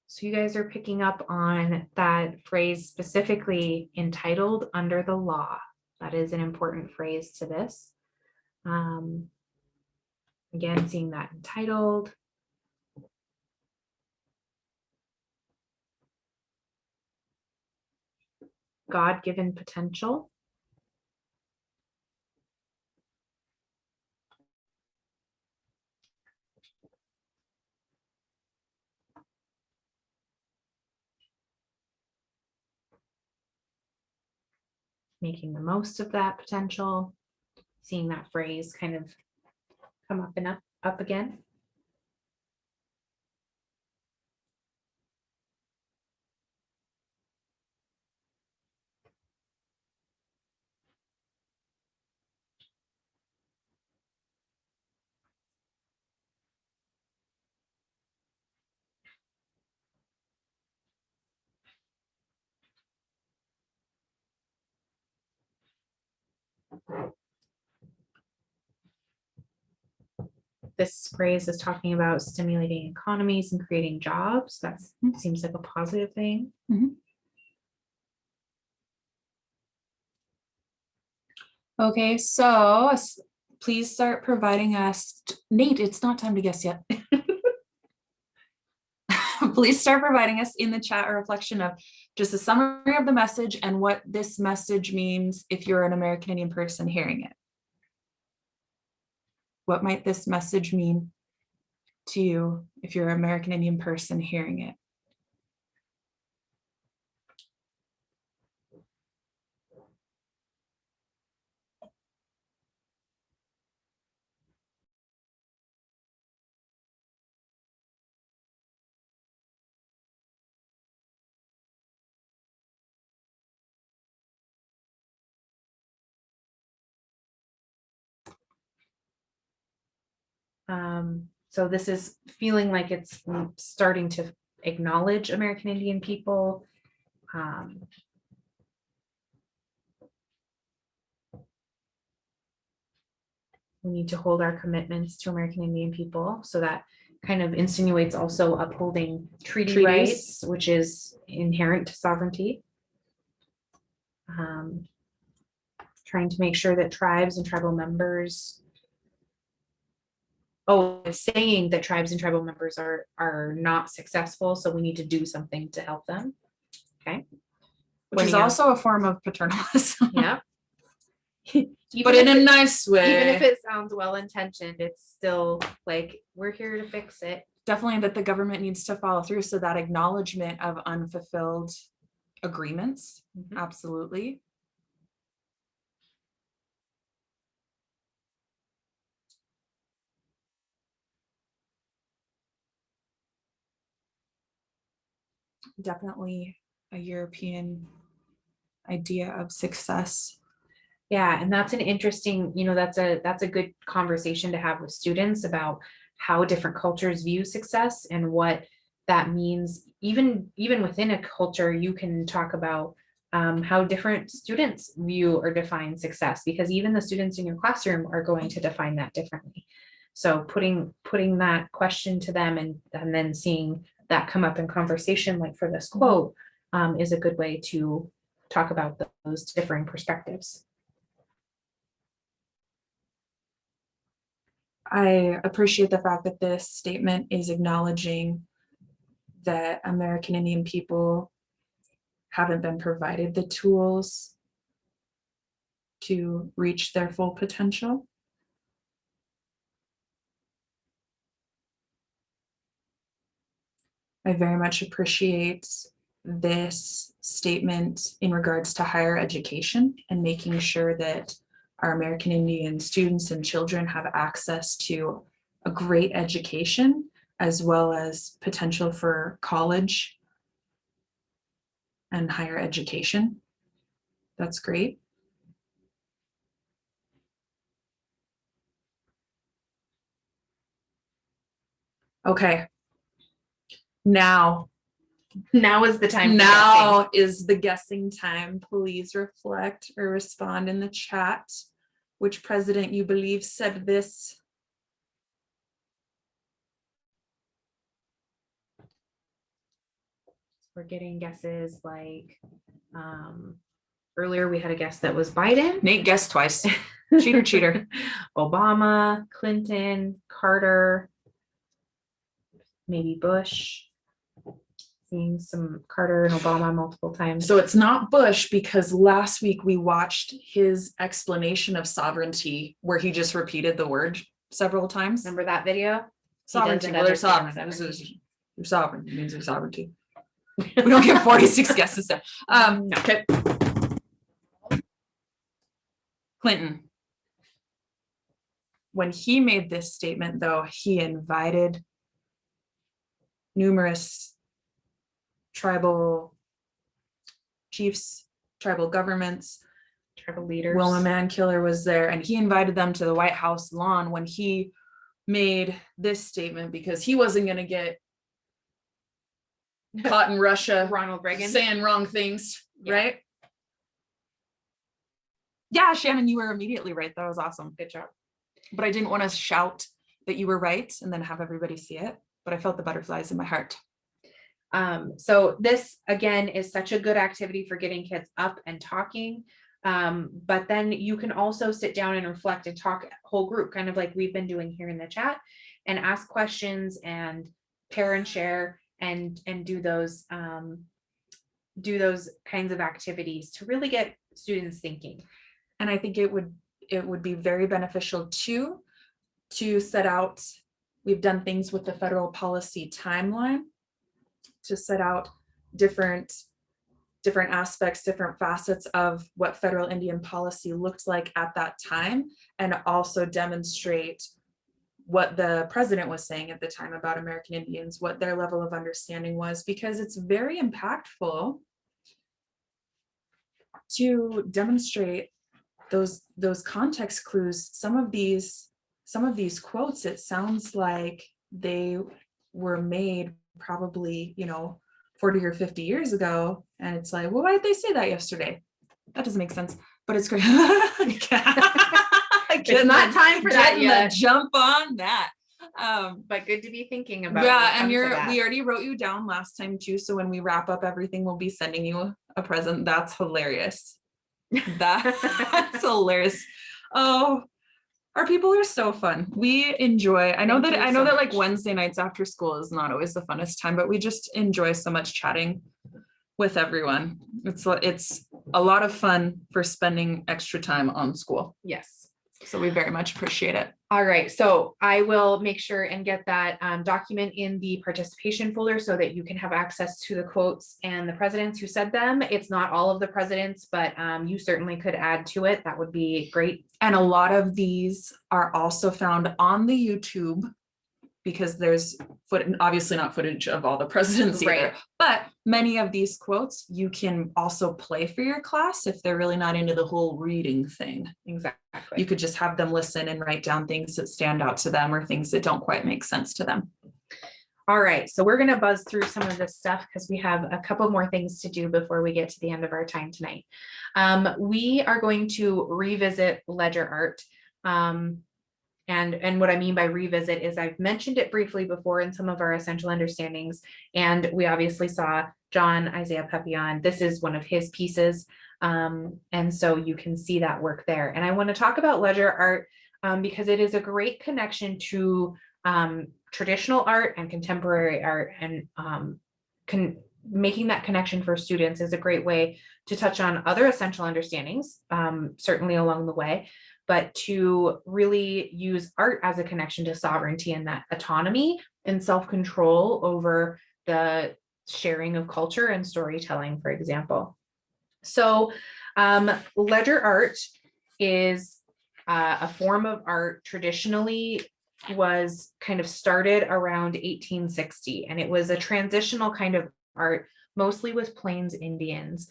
So you guys are picking up on that phrase specifically entitled under the law. That is an important phrase to this. Again, seeing that entitled. God-given potential. Making the most of that potential, seeing that phrase kind of come up and up again. This phrase is talking about stimulating economies and creating jobs. That seems like a positive thing. Okay, so please start providing us, Nate, it's not time to guess yet. Please start providing us in the chat a reflection of just a summary of the message and what this message means if you're an American Indian person hearing it. What might this message mean to you if you're an American Indian person hearing it? So this is feeling like it's starting to acknowledge American Indian people. We need to hold our commitments to American Indian people. So that kind of insinuates also upholding treaty rights, which is inherent to sovereignty. Trying to make sure that tribes and tribal members, it's saying that tribes and tribal members are not successful, so we need to do something to help them. Okay. Which is also a form of paternalism. Yeah. But in a nice way. Even if it sounds well-intentioned, it's still like, we're here to fix it. Definitely that the government needs to follow through. So that acknowledgement of unfulfilled agreements. Absolutely. Definitely a European idea of success. Yeah, and that's an interesting, that's a good conversation to have with students about how different cultures view success and what that means. Even within a culture, you can talk about how different students view or define success, because even the students in your classroom are going to define that differently. So putting that question to them and then seeing that come up in conversation, like for this quote, is a good way to talk about those differing perspectives. I appreciate the fact that this statement is acknowledging that American Indian people haven't been provided the tools to reach their full potential. I very much appreciate this statement in regards to higher education and making sure that our American Indian students and children have access to a great education as well as potential for college and higher education. That's great. Okay. Now Now is the time. Now is the guessing time. Please reflect or respond in the chat. Which president you believe said this? We're getting guesses like earlier we had a guess that was Biden. Nate guessed twice. Cheater. Obama, Clinton, Carter, maybe Bush. Seeing some Carter and Obama multiple times. So it's not Bush, because last week we watched his explanation of sovereignty where he just repeated the word several times. Remember that video? Sovereignty. doesn't Well, they're understand sovereign. sovereignty. You're sovereign. It means you're sovereignty. We don't get 46 guesses there. Okay. Clinton. When he made this statement, though, he invited numerous tribal chiefs, tribal governments. Tribal leaders. Wilma Mankiller was there, and he invited them to the White House lawn when he made this statement, because he wasn't going to get caught in Russia Ronald Reagan saying wrong things, Yeah. right? Yeah, Shannon, you were immediately right. That was awesome. Good job. But I didn't want to shout that you were right and then have everybody see it. But I felt the butterflies in my heart. So this again is such a good activity for getting kids up and talking. But then you can also sit down and reflect and talk whole group, kind of like we've been doing here in the chat, and ask questions and pair and share and do those kinds of activities to really get students thinking. And I think it would be very beneficial too to set out. We've done things with the federal policy timeline to set out different aspects, different facets of what federal Indian policy looked like at that time, and also demonstrate what the president was saying at the time about American Indians, what their level of understanding was, because it's very impactful to demonstrate those context clues. Some of these quotes, it sounds like they were made probably 40 or 50 years ago, and it's like, well, why did they say that yesterday? That doesn't make sense, but it's great. It's not time for that yet. Jump on that. But good to be thinking about. Yeah, and we already wrote you down last time too, so when we wrap up everything, we'll be sending you a present. That's hilarious. That's hilarious. Oh, our people are so fun. We enjoy. I know that like Wednesday nights after school is not always the funnest time, but we just enjoy so much chatting with everyone. It's a lot of fun for spending extra time on school. Yes. So we very much appreciate it. All right, so I will make sure and get that document in the participation folder so that you can have access to the quotes and the presidents who said them. It's not all of the presidents, but you certainly could add to it. That would be great. And a lot of these are also found on the YouTube, because there's obviously not footage of all the presidents either, Right. but many of these quotes you can also play for your class if they're really not into the whole reading thing. Exactly. You could just have them listen and write down things that stand out to them or things that don't quite make sense to them. All right, so we're gonna buzz through some of this stuff because we have a couple more things to do before we get to the end of our time tonight. We are going to revisit ledger art. And what I mean by revisit is I've mentioned it briefly before in some of our essential understandings, and we obviously saw John Isaiah Papillon. This is one of his pieces, and so you can see that work there. And I want to talk about ledger art because it is a great connection to traditional art and contemporary art, and making that connection for students is a great way to touch on other essential understandings, certainly along the way, but to really use art as a connection to sovereignty and that autonomy and self-control over the sharing of culture and storytelling, for example. So ledger art is a form of art traditionally was kind of started around 1860, and it was a transitional kind of art, mostly with Plains Indians.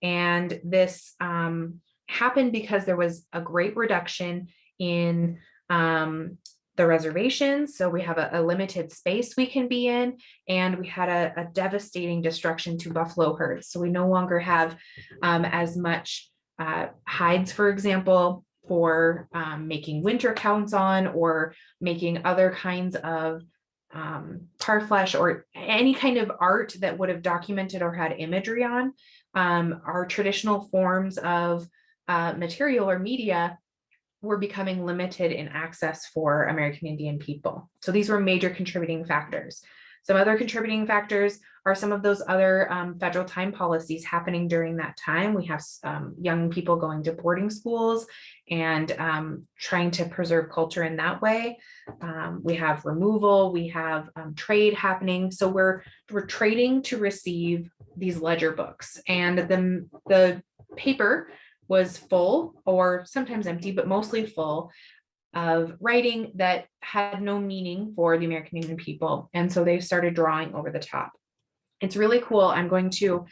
And this happened because there was a great reduction in the reservations. So we have a limited space we can be in, and we had a devastating destruction to buffalo herds. So we no longer have as much hides, for example, for making winter counts on, or making other kinds of parfleche or any kind of art that would have documented or had imagery on. Our traditional forms of material or media were becoming limited in access for American Indian people. So these were major contributing factors. Some other contributing factors are some of those other federal time policies happening during that time. We have young people going to boarding schools and trying to preserve culture in that way. We have removal, we have trade happening. So we're trading to receive these ledger books, and then the paper was full, or sometimes empty, but mostly full, of writing that had no meaning for the American Indian people. And so they started drawing over the top. It's really cool. I'm going to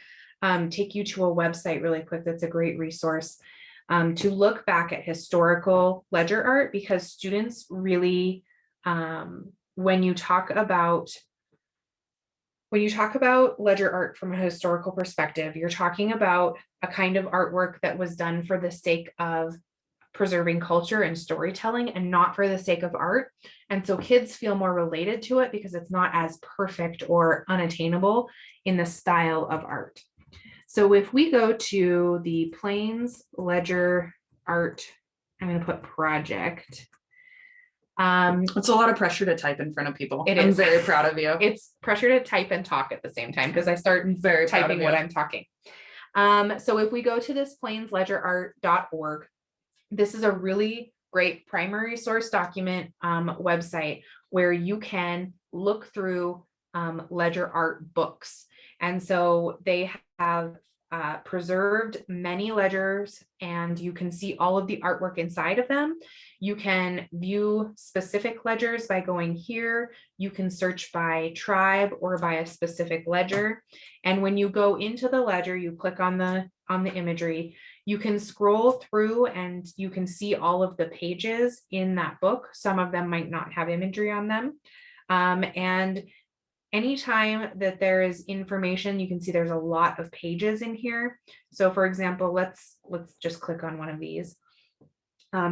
take you to a website really quick that's a great resource to look back at historical ledger art, because students really, when you talk about ledger art from a historical perspective, you're talking about a kind of artwork that was done for the sake of preserving culture and storytelling, and not for the sake of art. And so kids feel more related to it because it's not as perfect or unattainable in the style of art. So if we go to the Plains Ledger Art, I'm going to put project. It's a lot of pressure to type in front of people. It I'm is. very proud of you. It's pressure to type and talk at the same time, because I start very proud of typing you. what I'm talking. So if we go to this plainsledgerart.org, this is a really great primary source document website where you can look through ledger art books. And so they have preserved many ledgers, and you can see all of the artwork inside of them. You can view specific ledgers by going here. You can search by tribe or by a specific ledger. And when you go into the ledger, you click on the imagery, you can scroll through and you can see all of the pages in that book. Some of them might not have imagery on them. And anytime that there is information, you can see there's a lot of pages in here. So for example, let's just click on one of these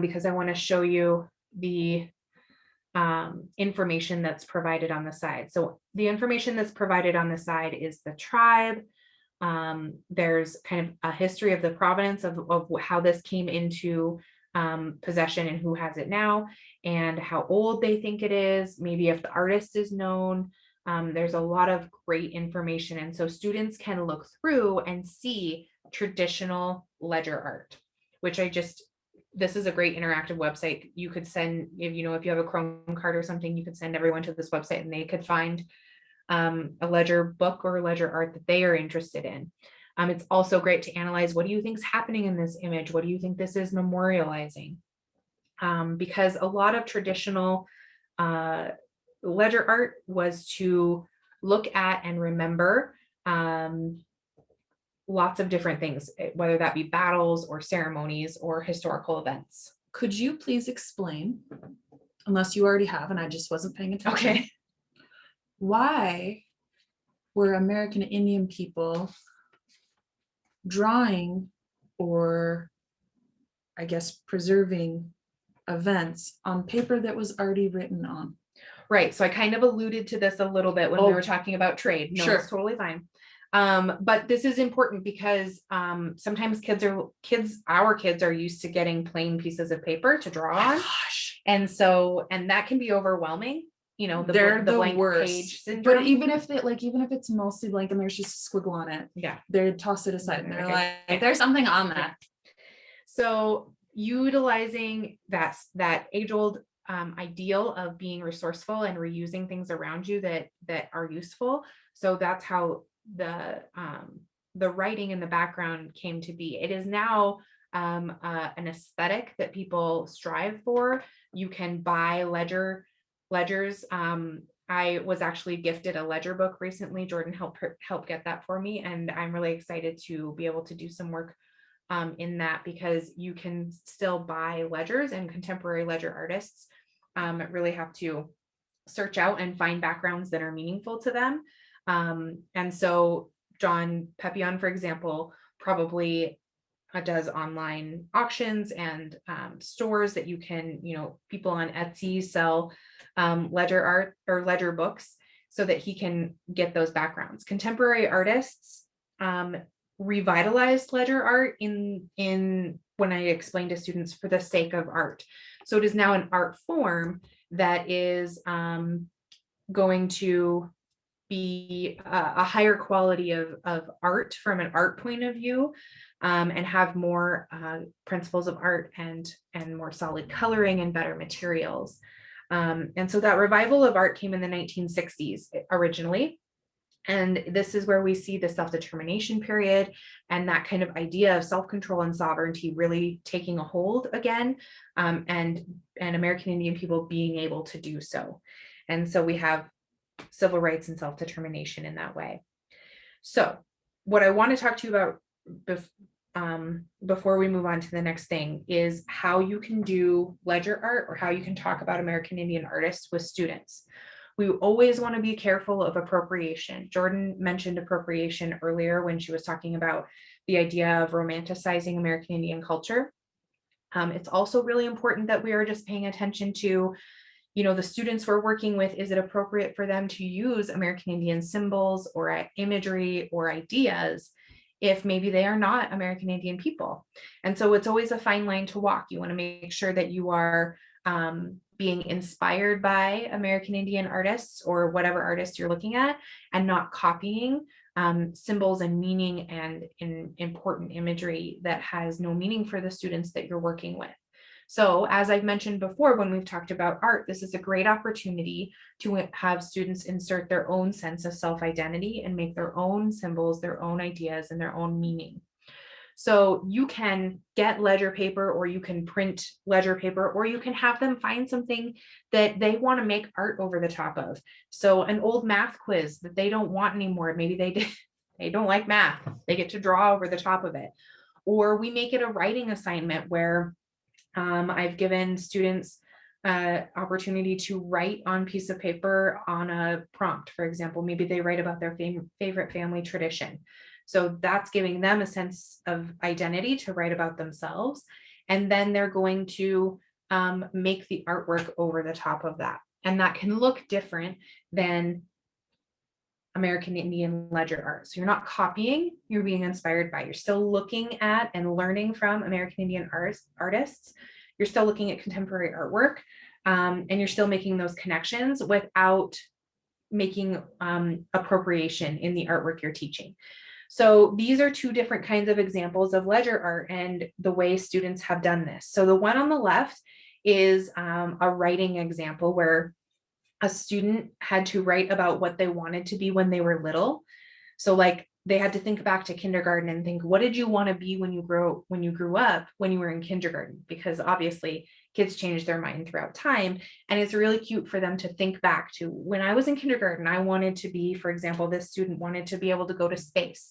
because I want to show you the information that's provided on the side. So the information that's provided on the side is the tribe. There's kind of a history of the provenance of how this came into possession and who has it now, and how old they think it is, maybe if the artist is known. There's a lot of great information, and so students can look through and see traditional ledger art, which this is a great interactive website. You could send, if you have a Chrome card or something, you could send everyone to this website and they could find a ledger book or ledger art that they are interested in. It's also great to analyze, what do you think is happening in this image? What do you think this is memorializing? Because a lot of traditional ledger art was to look at and remember lots of different things, whether that be battles or ceremonies or historical events. Could you please explain, unless you already have and I just wasn't paying attention, Okay. why were American Indian people drawing, or I guess preserving, events on paper that was already written on? Right. So I kind of alluded to this a little bit when we were talking about trade. No, Sure. it's totally fine. But this is important because sometimes our kids are used to getting plain pieces of paper to draw on. Gosh. And so, and that can be overwhelming, you know, They're the blank worst. page syndrome. But even if it's mostly blank and there's just a squiggle on it, Yeah. they toss it aside and they're Okay. like, there's something on that. So utilizing that age-old ideal of being resourceful and reusing things around you that are useful. So that's how the writing in the background came to be. It is now an aesthetic that people strive for. You can buy ledgers. I was actually gifted a ledger book recently. Jordan helped get that for me, and I'm really excited to be able to do some work in that, because you can still buy ledgers, and contemporary ledger artists really have to search out and find backgrounds that are meaningful to them. And so John Papillon, for example, probably does online auctions and stores that you can, people on Etsy sell ledger art or ledger books so that he can get those backgrounds. Contemporary artists revitalized ledger art in when I explained to students for the sake of art. So it is now an art form that is going to be a higher quality of art from an art point of view, and have more principles of art and more solid coloring and better materials. And so that revival of art came in the 1960s originally. And this is where we see the self-determination period and that kind of idea of self-control and sovereignty really taking a hold again, and American Indian people being able to do so. And so we have civil rights and self-determination in that way. So what I want to talk to you about before we move on to the next thing is how you can do ledger art, or how you can talk about American Indian artists with students. We always want to be careful of appropriation. Jordan mentioned appropriation earlier when she was talking about the idea of romanticizing American Indian culture. It's also really important that we are just paying attention to, the students we're working with. Is it appropriate for them to use American Indian symbols or imagery or ideas if maybe they are not American Indian people? And so it's always a fine line to walk. You want to make sure that you are being inspired by American Indian artists or whatever artist you're looking at, and not copying symbols and meaning and important imagery that has no meaning for the students that you're working with. So as I've mentioned before, when we've talked about art, this is a great opportunity to have students insert their own sense of self-identity and make their own symbols, their own ideas, and their own meaning. So you can get ledger paper, or you can print ledger paper, or you can have them find something that they want to make art over the top of. So an old math quiz that they don't want anymore, maybe they don't like math, they get to draw over the top of it. Or we make it a writing assignment where I've given students opportunity to write on a piece of paper on a prompt. For example, maybe they write about their favorite family tradition. So that's giving them a sense of identity to write about themselves. And then they're going to make the artwork over the top of that. And that can look different than American Indian ledger art. So you're not copying, you're being inspired by. You're still looking at and learning from American Indian artists. You're still looking at contemporary artwork, and you're still making those connections without making appropriation in the artwork you're teaching. So these are two different kinds of examples of ledger art and the way students have done this. So the one on the left is a writing example where a student had to write about what they wanted to be when they were little. So like they had to think back to kindergarten and think, what did you want to be when you grew up, when you were in kindergarten? Because obviously kids change their mind throughout time. And it's really cute for them to think back to, when I was in kindergarten, I wanted to be, for example, this student wanted to be able to go to space.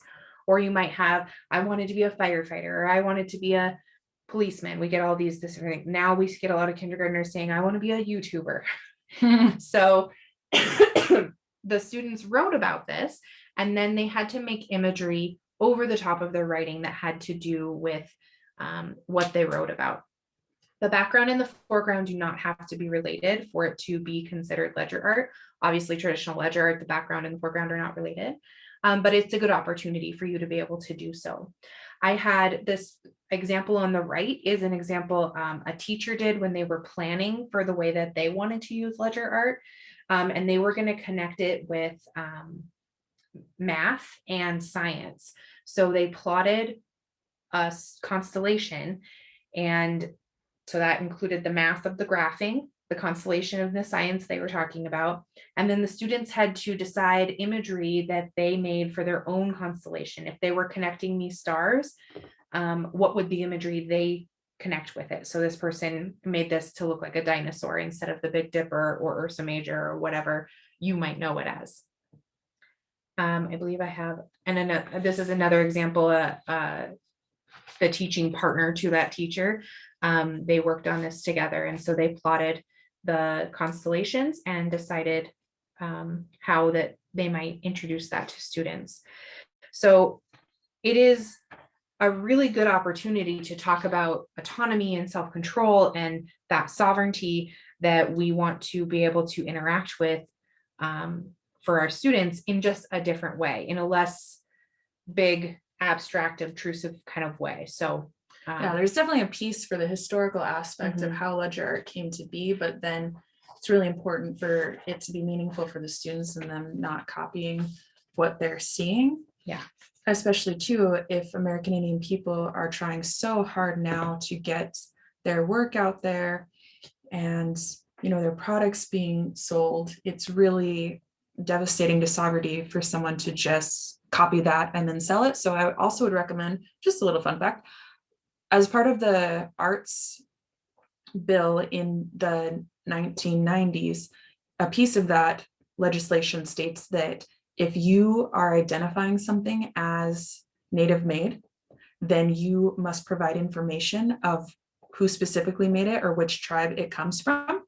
Or you might have, I wanted to be a firefighter, or I wanted to be a policeman. We get all these different things. Now we get a lot of kindergartners saying, I want to be a YouTuber. So the students wrote about this, and then they had to make imagery over the top of their writing that had to do with what they wrote about. The background and the foreground do not have to be related for it to be considered ledger art. Obviously, traditional ledger art, the background and the foreground are not related. but it's a good opportunity for you to be able to do so. I had this example on the right is an example a teacher did when they were planning for the way that they wanted to use ledger art. And they were going to connect it with math and science. So they plotted a constellation, and so that included the math of the graphing, the constellation of the science they were talking about, and then the students had to decide imagery that they made for their own constellation. If they were connecting these stars, what would the imagery they connect with it? So this person made this to look like a dinosaur instead of the Big Dipper or Ursa Major or whatever you might know it as. I believe I have, and then this is another example, the teaching partner to that teacher. They worked on this together, and so they plotted the constellations and decided how that they might introduce that to students. So it is a really good opportunity to talk about autonomy and self-control and that sovereignty that we want to be able to interact with for our students in just a different way, in a less big, abstract, obtrusive kind of way. So Yeah, there's definitely a piece for the historical aspect of how ledger art came to be, but then it's really important for it to be meaningful for the students and them not copying what they're seeing. Yeah. Especially too, if American Indian people are trying so hard now to get their work out there and, you know, their products being sold, it's really devastating to sovereignty for someone to just copy that and then sell it. So I also would recommend, just a little fun fact, as part of the arts bill in the 1990s, a piece of that legislation states that if you are identifying something as native made, then you must provide information of who specifically made it or which tribe it comes from.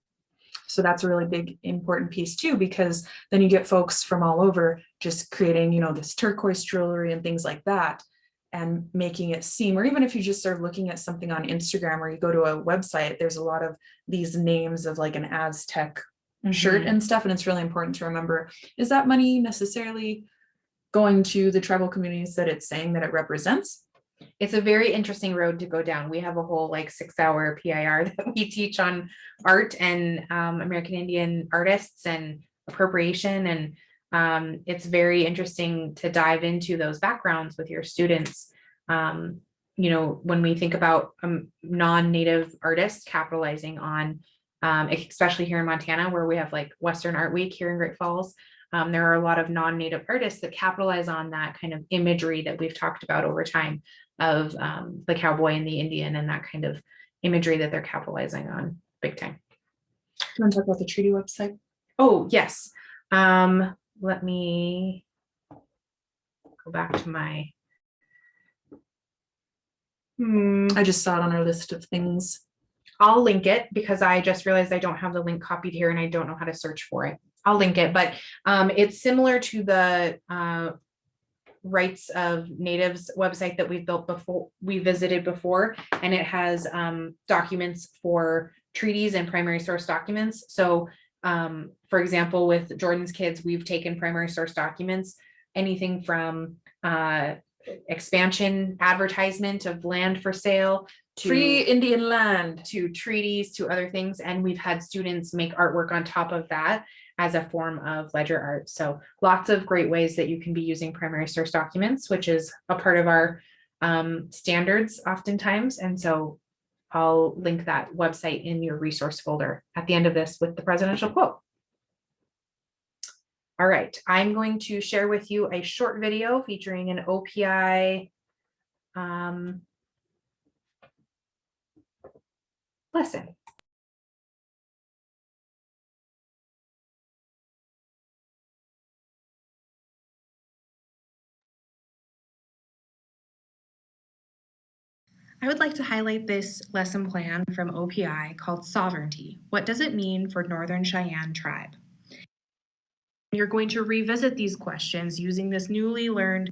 So that's a really big, important piece too, because then you get folks from all over just creating, you know, this turquoise jewelry and things like that, and making it seem, or even if you just start looking at something on Instagram or you go to a website, there's a lot of these names of like an Aztec shirt and stuff. And it's really important to remember, is that money necessarily going to the tribal communities that it's saying that it represents? It's a very interesting road to go down. We have a whole like 6-hour PIR that we teach on art and American Indian artists and appropriation. And it's very interesting to dive into those backgrounds with your students. You know, when we think about non-native artists capitalizing on, especially here in Montana, where we have like Western Art Week here in Great Falls, there are a lot of non-native artists that capitalize on that kind of imagery that we've talked about over time of the cowboy and the Indian and that kind of imagery that they're capitalizing on big time. Do you want to talk about the treaty website? Oh, yes. Let me go back to my. I just saw it on our list of things. I'll link it because I just realized I don't have the link copied here and I don't know how to search for it. I'll link it, but it's similar to the Rights of Natives website that we've built before, we visited before, and it has documents for treaties and primary source documents. So for example, with Jordan's kids, we've taken primary source documents, anything from expansion advertisement of land for sale to Free Indian land, to treaties, to other things. And we've had students make artwork on top of that as a form of ledger art. So lots of great ways that you can be using primary source documents, which is a part of our standards oftentimes. And so I'll link that website in your resource folder at the end of this with the presidential quote. All right, I'm going to share with you a short video featuring an OPI lesson. I would like to highlight this lesson plan from OPI called Sovereignty. What does it mean for Northern Cheyenne Tribe? You're going to revisit these questions using this newly learned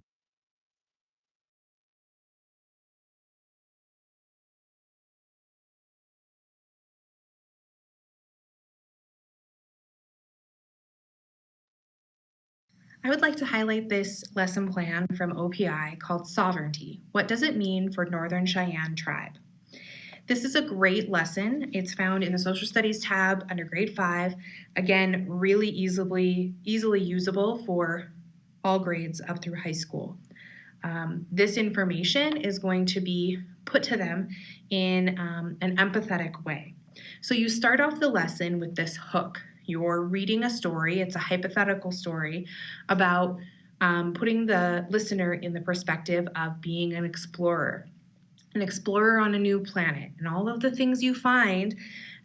I would like to highlight this lesson plan from OPI called Sovereignty. What does it mean for Northern Cheyenne Tribe? This is a great lesson. It's found in the Social Studies tab under grade 5. Again, really easily usable for all grades up through high school. This information is going to be put to them in an empathetic way. So you start off the lesson with this hook. You're reading a story, it's a hypothetical story about putting the listener in the perspective of being an explorer on a new planet, and all of the things you find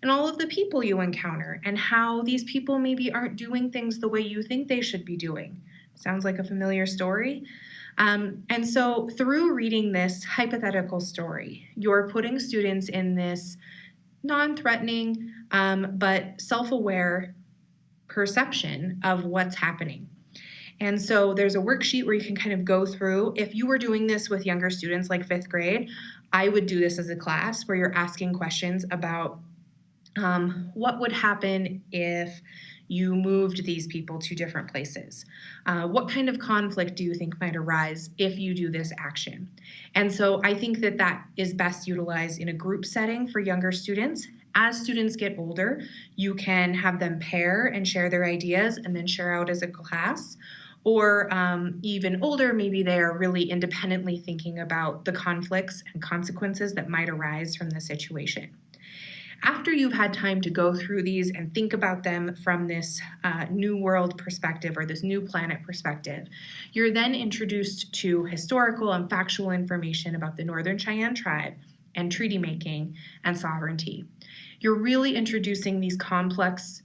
and all of the people you encounter and how these people maybe aren't doing things the way you think they should be doing. Sounds like a familiar story. And so through reading this hypothetical story, you're putting students in this non-threatening but self-aware perception of what's happening. And so there's a worksheet where you can kind of go through. If you were doing this with younger students like 5th grade, I would do this as a class where you're asking questions about what would happen if you moved these people to different places? What kind of conflict do you think might arise if you do this action? And so I think that that is best utilized in a group setting for younger students. As students get older, you can have them pair and share their ideas and then share out as a class. Or even older, maybe they are really independently thinking about the conflicts and consequences that might arise from the situation. After you've had time to go through these and think about them from this new world perspective or this new planet perspective, you're then introduced to historical and factual information about the Northern Cheyenne Tribe and treaty making and sovereignty. You're really introducing these complex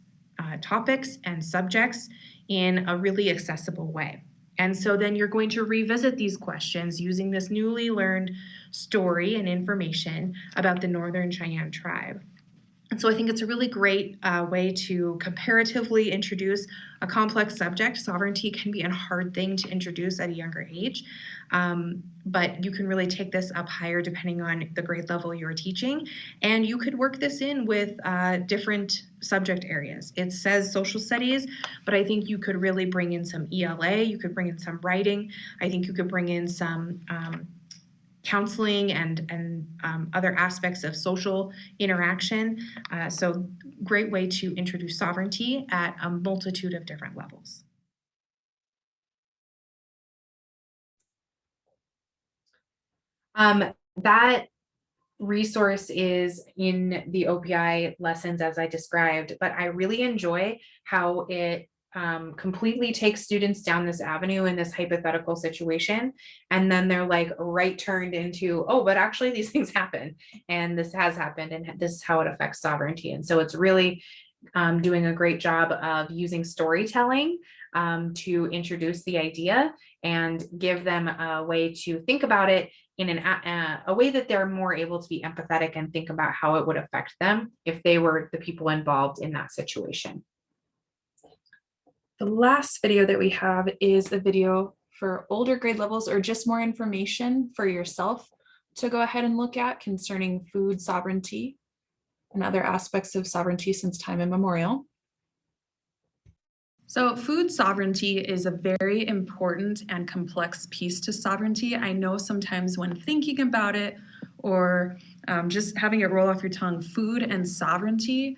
topics and subjects in a really accessible way. And so then you're going to revisit these questions using this newly learned story and information about the Northern Cheyenne Tribe. And so I think it's a really great way to comparatively introduce a complex subject. Sovereignty can be a hard thing to introduce at a younger age, but you can really take this up higher depending on the grade level you're teaching. And you could work this in with different subject areas. It says social studies, but I think you could really bring in some ELA, you could bring in some writing, I think you could bring in some counseling and other aspects of social interaction. So great way to introduce sovereignty at a multitude of different levels. That resource is in the OPI lessons as I described, but I really enjoy how it completely takes students down this avenue in this hypothetical situation. And then they're like right turned into, oh, but actually these things happen and this has happened and this is how it affects sovereignty. And so it's really doing a great job of using storytelling to introduce the idea and give them a way to think about it in a way that they're more able to be empathetic and think about how it would affect them if they were the people involved in that situation. The last video that we have is a video for older grade levels or just more information for yourself to go ahead and look at concerning food sovereignty and other aspects of sovereignty since time immemorial. So food sovereignty is a very important and complex piece to sovereignty. I know sometimes when thinking about it or just having it roll off your tongue, food and sovereignty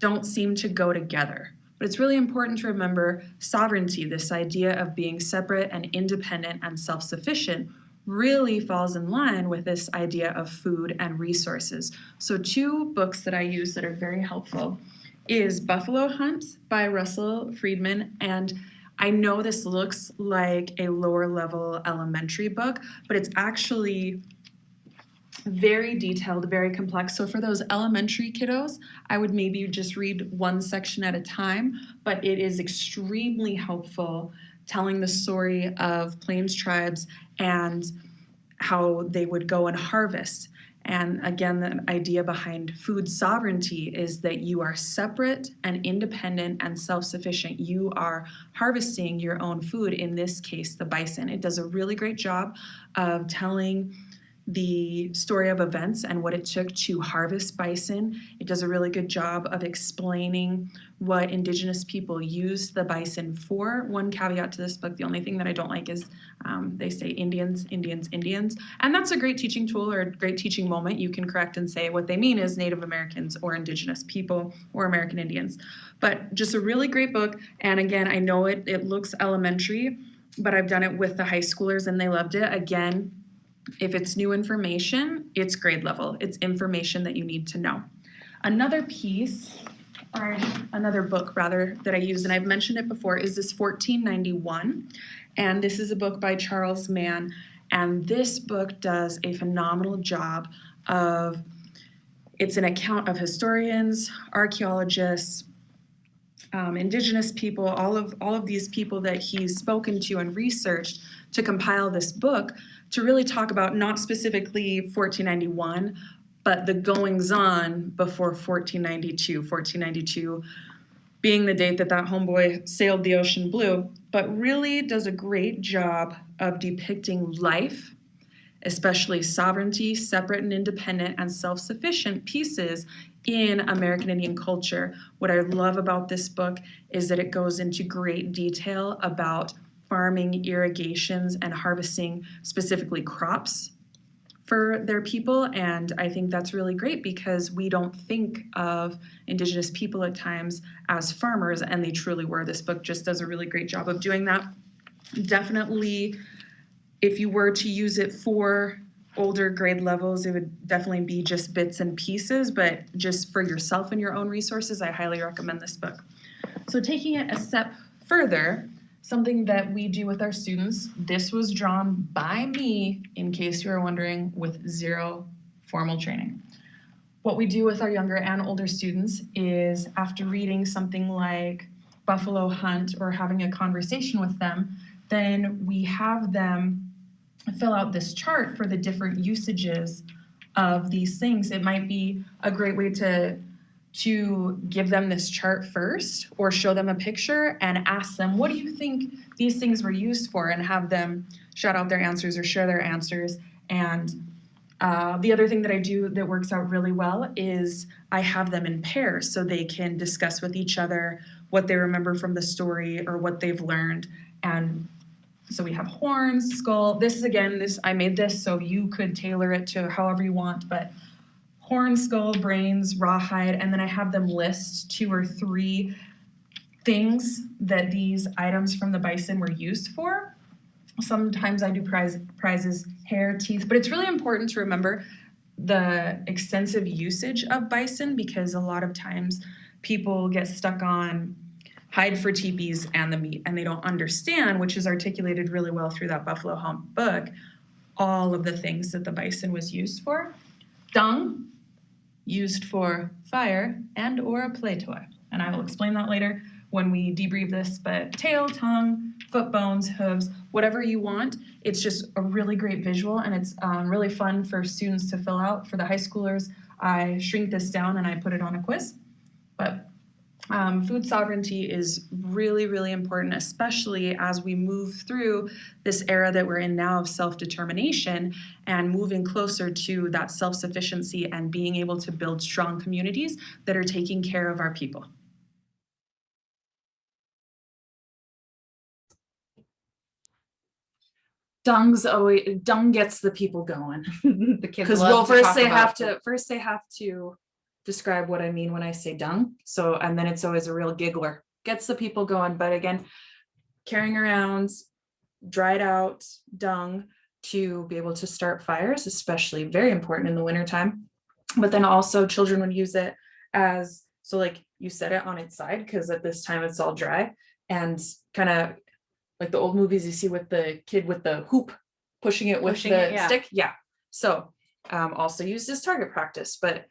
don't seem to go together. But it's really important to remember sovereignty, this idea of being separate and independent and self-sufficient, really falls in line with this idea of food and resources. So 2 books that I use that are very helpful is Buffalo Hunt by Russell Friedman. And I know this looks like a lower level elementary book, but it's actually very detailed, very complex. So for those elementary kiddos, I would maybe just read one section at a time, but it is extremely helpful telling the story of Plains tribes and how they would go and harvest. And again, the idea behind food sovereignty is that you are separate and independent and self-sufficient. You are harvesting your own food, in this case, the bison. It does a really great job of telling the story of events and what it took to harvest bison. It does a really good job of explaining what Indigenous people used the bison for. One caveat to this book, the only thing that I don't like is they say Indians, Indians, Indians. And that's a great teaching tool or a great teaching moment. You can correct and say what they mean is Native Americans or Indigenous people or American Indians. But just a really great book. And again, I know it looks elementary, but I've done it with the high schoolers and they loved it. Again, if it's new information, it's grade level. It's information that you need to know. Another piece, or another book rather, that I use, and I've mentioned it before, is this 1491. And this is a book by Charles Mann. And this book does a phenomenal job of, it's an account of historians, archaeologists, Indigenous people, all of these people that he's spoken to and researched to compile this book to really talk about not specifically 1491, but the goings on before 1492. 1492 being the date that homeboy sailed the ocean blue, but really does a great job of depicting life, especially sovereignty, separate and independent and self-sufficient pieces in American Indian culture. What I love about this book is that it goes into great detail about farming, irrigations, and harvesting specifically crops for their people. And I think that's really great because we don't think of Indigenous people at times as farmers, and they truly were. This book just does a really great job of doing that. Definitely, if you were to use it for older grade levels, it would definitely be just bits and pieces, but just for yourself and your own resources, I highly recommend this book. So taking it a step further, something that we do with our students, this was drawn by me, in case you were wondering, with zero formal training. What we do with our younger and older students is after reading something like Buffalo Hunt or having a conversation with them, then we have them fill out this chart for the different usages of these things. It might be a great way to give them this chart first or show them a picture and ask them, what do you think these things were used for? And have them shout out their answers or share their answers. And the other thing that I do that works out really well is I have them in pairs so they can discuss with each other what they remember from the story or what they've learned. And so we have horns, skull. This is again, I made this so you could tailor it to however you want, but horn, skull, brains, rawhide, and then I have them list 2 or 3 things that these items from the bison were used for. Sometimes I do prizes, hair, teeth, but it's really important to remember the extensive usage of bison because a lot of times people get stuck on hide for teepees and the meat, and they don't understand, which is articulated really well through that Buffalo Hunt book, all of the things that the bison was used for. Dung, used for fire and or a play toy. And I will explain that later when we debrief this, but tail, tongue, foot bones, hooves, whatever you want. It's just a really great visual and it's really fun for students to fill out. For the high schoolers, I shrink this down and I put it on a quiz. But food sovereignty is really, really important, especially as we move through this era that we're in now of self-determination and moving closer to that self-sufficiency and being able to build strong communities that are taking care of our people. Dung gets the people going. The kids Because love to talk about first they have to describe what I mean when I say dung. So, and then it's always a real giggler. Gets the people going. But again, carrying around dried out dung to be able to start fires, especially very important in the wintertime. But then also children would use it as, so like you set it on its side because at this time it's all dry and kind of like the old movies you see with the kid with the hoop pushing it with the stick. Yeah. So also used as target practice. But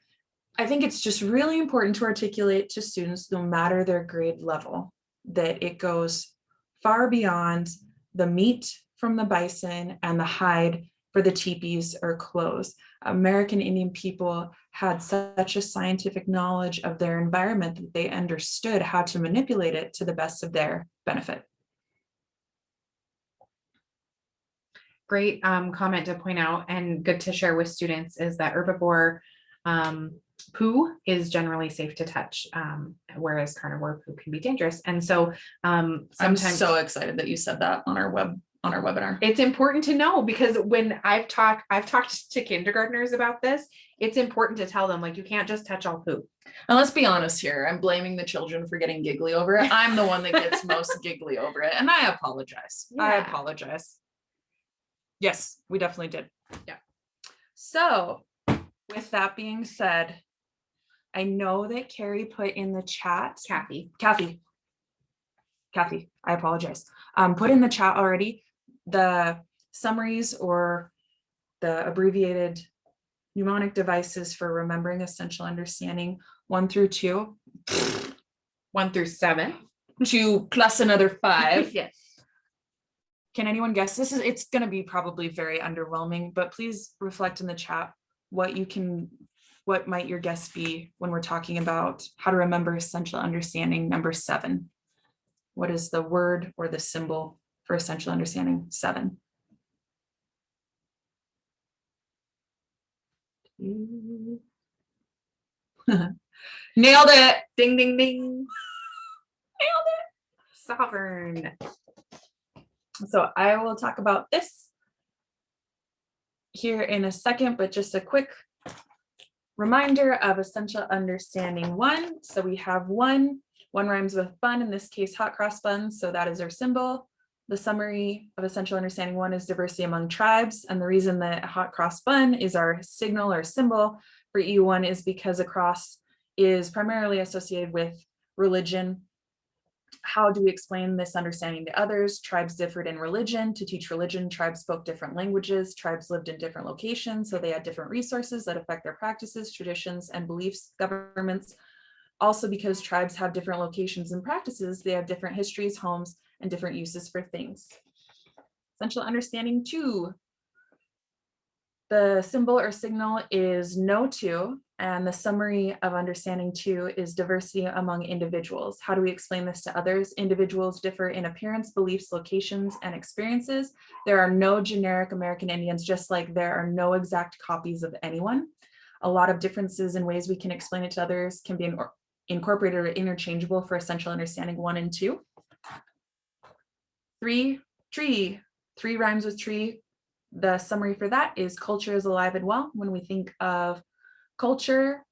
I think it's just really important to articulate to students, no matter their grade level, that it goes far beyond the meat from the bison and the hide for the teepees or clothes. American Indian people had such a scientific knowledge of their environment that they understood how to manipulate it to the best of their benefit. great comment to point out and good to share with students is that herbivore poo is generally safe to touch, whereas carnivore poo can be dangerous. And so I'm sometimes so excited that you said that on our webinar. it's important to know, because when I've talked to kindergartners about this, it's important to tell them, like, you can't just touch all poo. And let's be honest here, I'm blaming the children for getting giggly over it. I'm the one that gets most giggly over it, and I apologize. I Yeah. apologize. Yes, we definitely did. Yeah. So with that being said, I know that Carrie put in the chat. Kathy, I apologize. Put in the chat already the summaries or the abbreviated mnemonic devices for remembering essential understanding 1 through 2. 1 through 7. 2 plus another 5. Yes. Can anyone guess? It's going to be probably very underwhelming, but please reflect in the chat what might your guess be when we're talking about how to remember essential understanding number 7? What is the word or the symbol for essential understanding 7? Nailed it. Ding, ding, ding. Nailed it. Sovereign. So I will talk about this here in a second, but just a quick reminder of essential understanding 1. So we have 1 rhymes with bun, in this case hot cross buns, so that is our symbol. The summary of essential understanding 1 is diversity among tribes, and the reason that hot cross bun is our signal or symbol for EU1 is because a cross is primarily associated with religion. How do we explain this understanding to others? Tribes differed in religion. To teach religion, tribes spoke different languages. Tribes lived in different locations, so they had different resources that affect their practices, traditions, and beliefs, governments. Also, because tribes have different locations and practices, they have different histories, homes, and different uses for things. Essential understanding 2. The symbol or signal is no 2, and the summary of understanding 2 is diversity among individuals. How do we explain this to others? Individuals differ in appearance, beliefs, locations, and experiences. There are no generic American Indians, just like there are no exact copies of anyone. A lot of differences in ways we can explain it to others can be incorporated or interchangeable for essential understanding 1 and 2. 3, tree. 3 rhymes with tree. The summary for that is culture is alive and well. When we think of culture,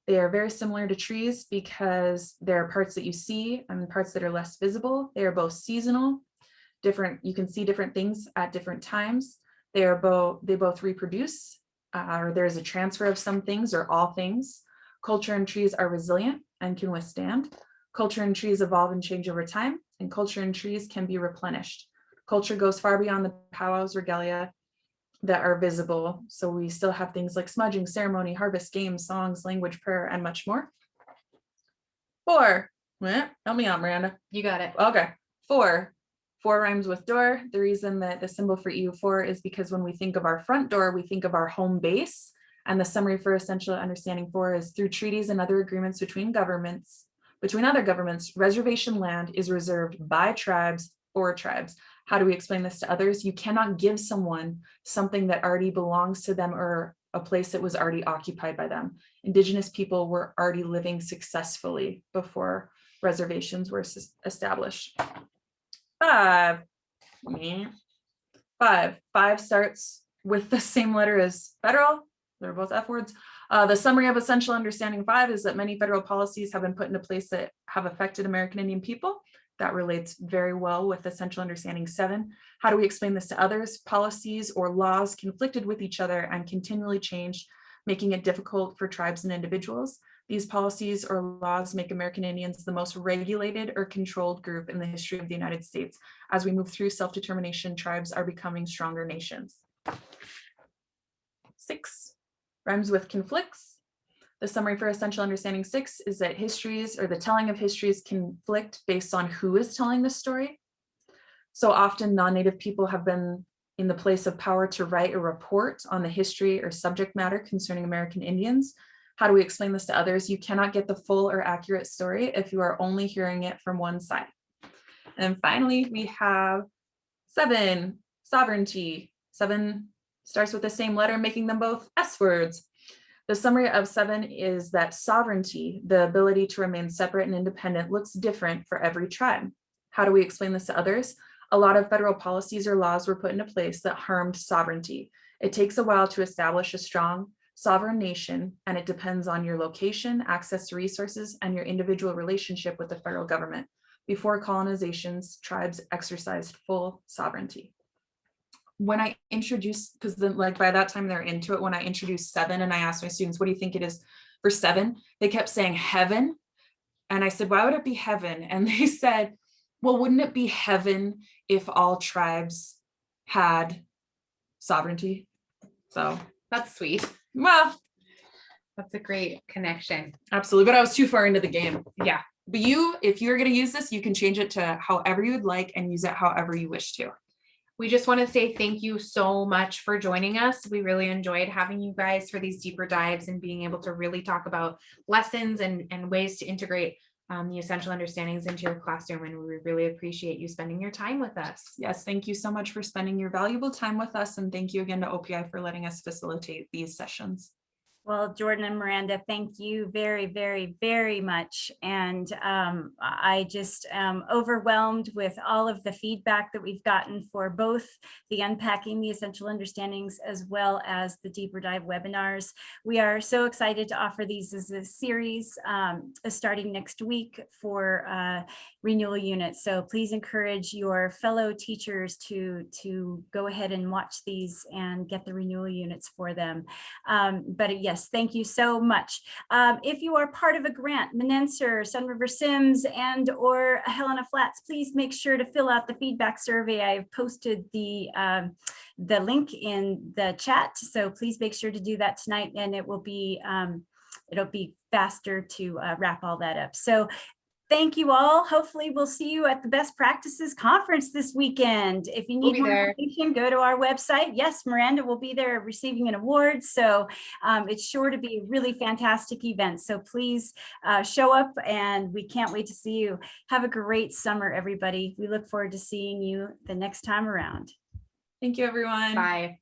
they are very similar to trees because there are parts that you see and parts that are less visible. They are both seasonal, different. You can see different things at different times. They both reproduce, or there's a transfer of some things or all things. Culture and trees are resilient and can withstand. Culture and trees evolve and change over time, and culture and trees can be replenished. Culture goes far beyond the powwows, regalia that are visible. So we still have things like smudging, ceremony, harvest, games, songs, language, prayer, and much more. 4, help me out, Miranda. You got it. Okay, 4 rhymes with door. The reason that the symbol for EU4 is because when we think of our front door, we think of our home base. And the summary for essential understanding 4 is through treaties and other agreements between other governments, reservation land is reserved by tribes for tribes. How do we explain this to others? You cannot give someone something that already belongs to them or a place that was already occupied by them. Indigenous people were already living successfully before reservations were established. 5 starts with the same letter as federal. They're both F words. The summary of essential understanding 5 is that many federal policies have been put into place that have affected American Indian people. That relates very well with essential understanding 7. How do we explain this to others? Policies or laws conflicted with each other and continually changed, making it difficult for tribes and individuals. These policies or laws make American Indians the most regulated or controlled group in the history of the United States. As we move through self-determination, tribes are becoming stronger nations. 6 rhymes with conflicts. The summary for essential understanding 6 is that histories or the telling of histories conflict based on who is telling the story. So often non-Native people have been in the place of power to write a report on the history or subject matter concerning American Indians. How do we explain this to others? You cannot get the full or accurate story if you are only hearing it from one side. And finally, we have 7, sovereignty. 7 starts with the same letter, making them both S words. The summary of 7 is that sovereignty, the ability to remain separate and independent, looks different for every tribe. How do we explain this to others? A lot of federal policies or laws were put into place that harmed sovereignty. It takes a while to establish a strong sovereign nation, and it depends on your location, access to resources, and your individual relationship with the federal government. Before colonizations, tribes exercised full sovereignty. When I introduced, because then like by that time they're into it, when I introduced 7 and I asked my students, what do you think it is for 7? They kept saying heaven. And I said, why would it be heaven? And they said, well, wouldn't it be heaven if all tribes had sovereignty? So That's sweet. well, That's a great connection. absolutely. But I was too far into the game. Yeah. But if you're going to use this, you can change it to however you would like and use it however you wish to. We just want to say thank you so much for joining us. We really enjoyed having you guys for these deeper dives and being able to really talk about lessons and ways to integrate the essential understandings into your classroom. And we really appreciate you spending your time with us. Yes, thank you so much for spending your valuable time with us. And thank you again to OPI for letting us facilitate these sessions. Well, Jordan and Miranda, thank you very, very, very much. And I just am overwhelmed with all of the feedback that we've gotten for both the Unpacking the Essential Understandings as well as the Deeper Dive webinars. We are so excited to offer these as a series starting next week for renewal units. So please encourage your fellow teachers to go ahead and watch these and get the renewal units for them. But yes, thank you so much. If you are part of a grant, Menenser, Sun River Sims, and or Helena Flats, please make sure to fill out the feedback survey. I've posted the link in the chat, so please make sure to do that tonight, and it'll be faster to wrap all that up. So thank you all. Hopefully we'll see you at the Best Practices Conference this weekend. If you need more information, go to our website. Yes, Miranda will be there receiving an award. So it's sure to be a really fantastic event. So please show up, and we can't wait to see you. Have a great summer, everybody. We look forward to seeing you the next time around. Thank you, everyone. Bye.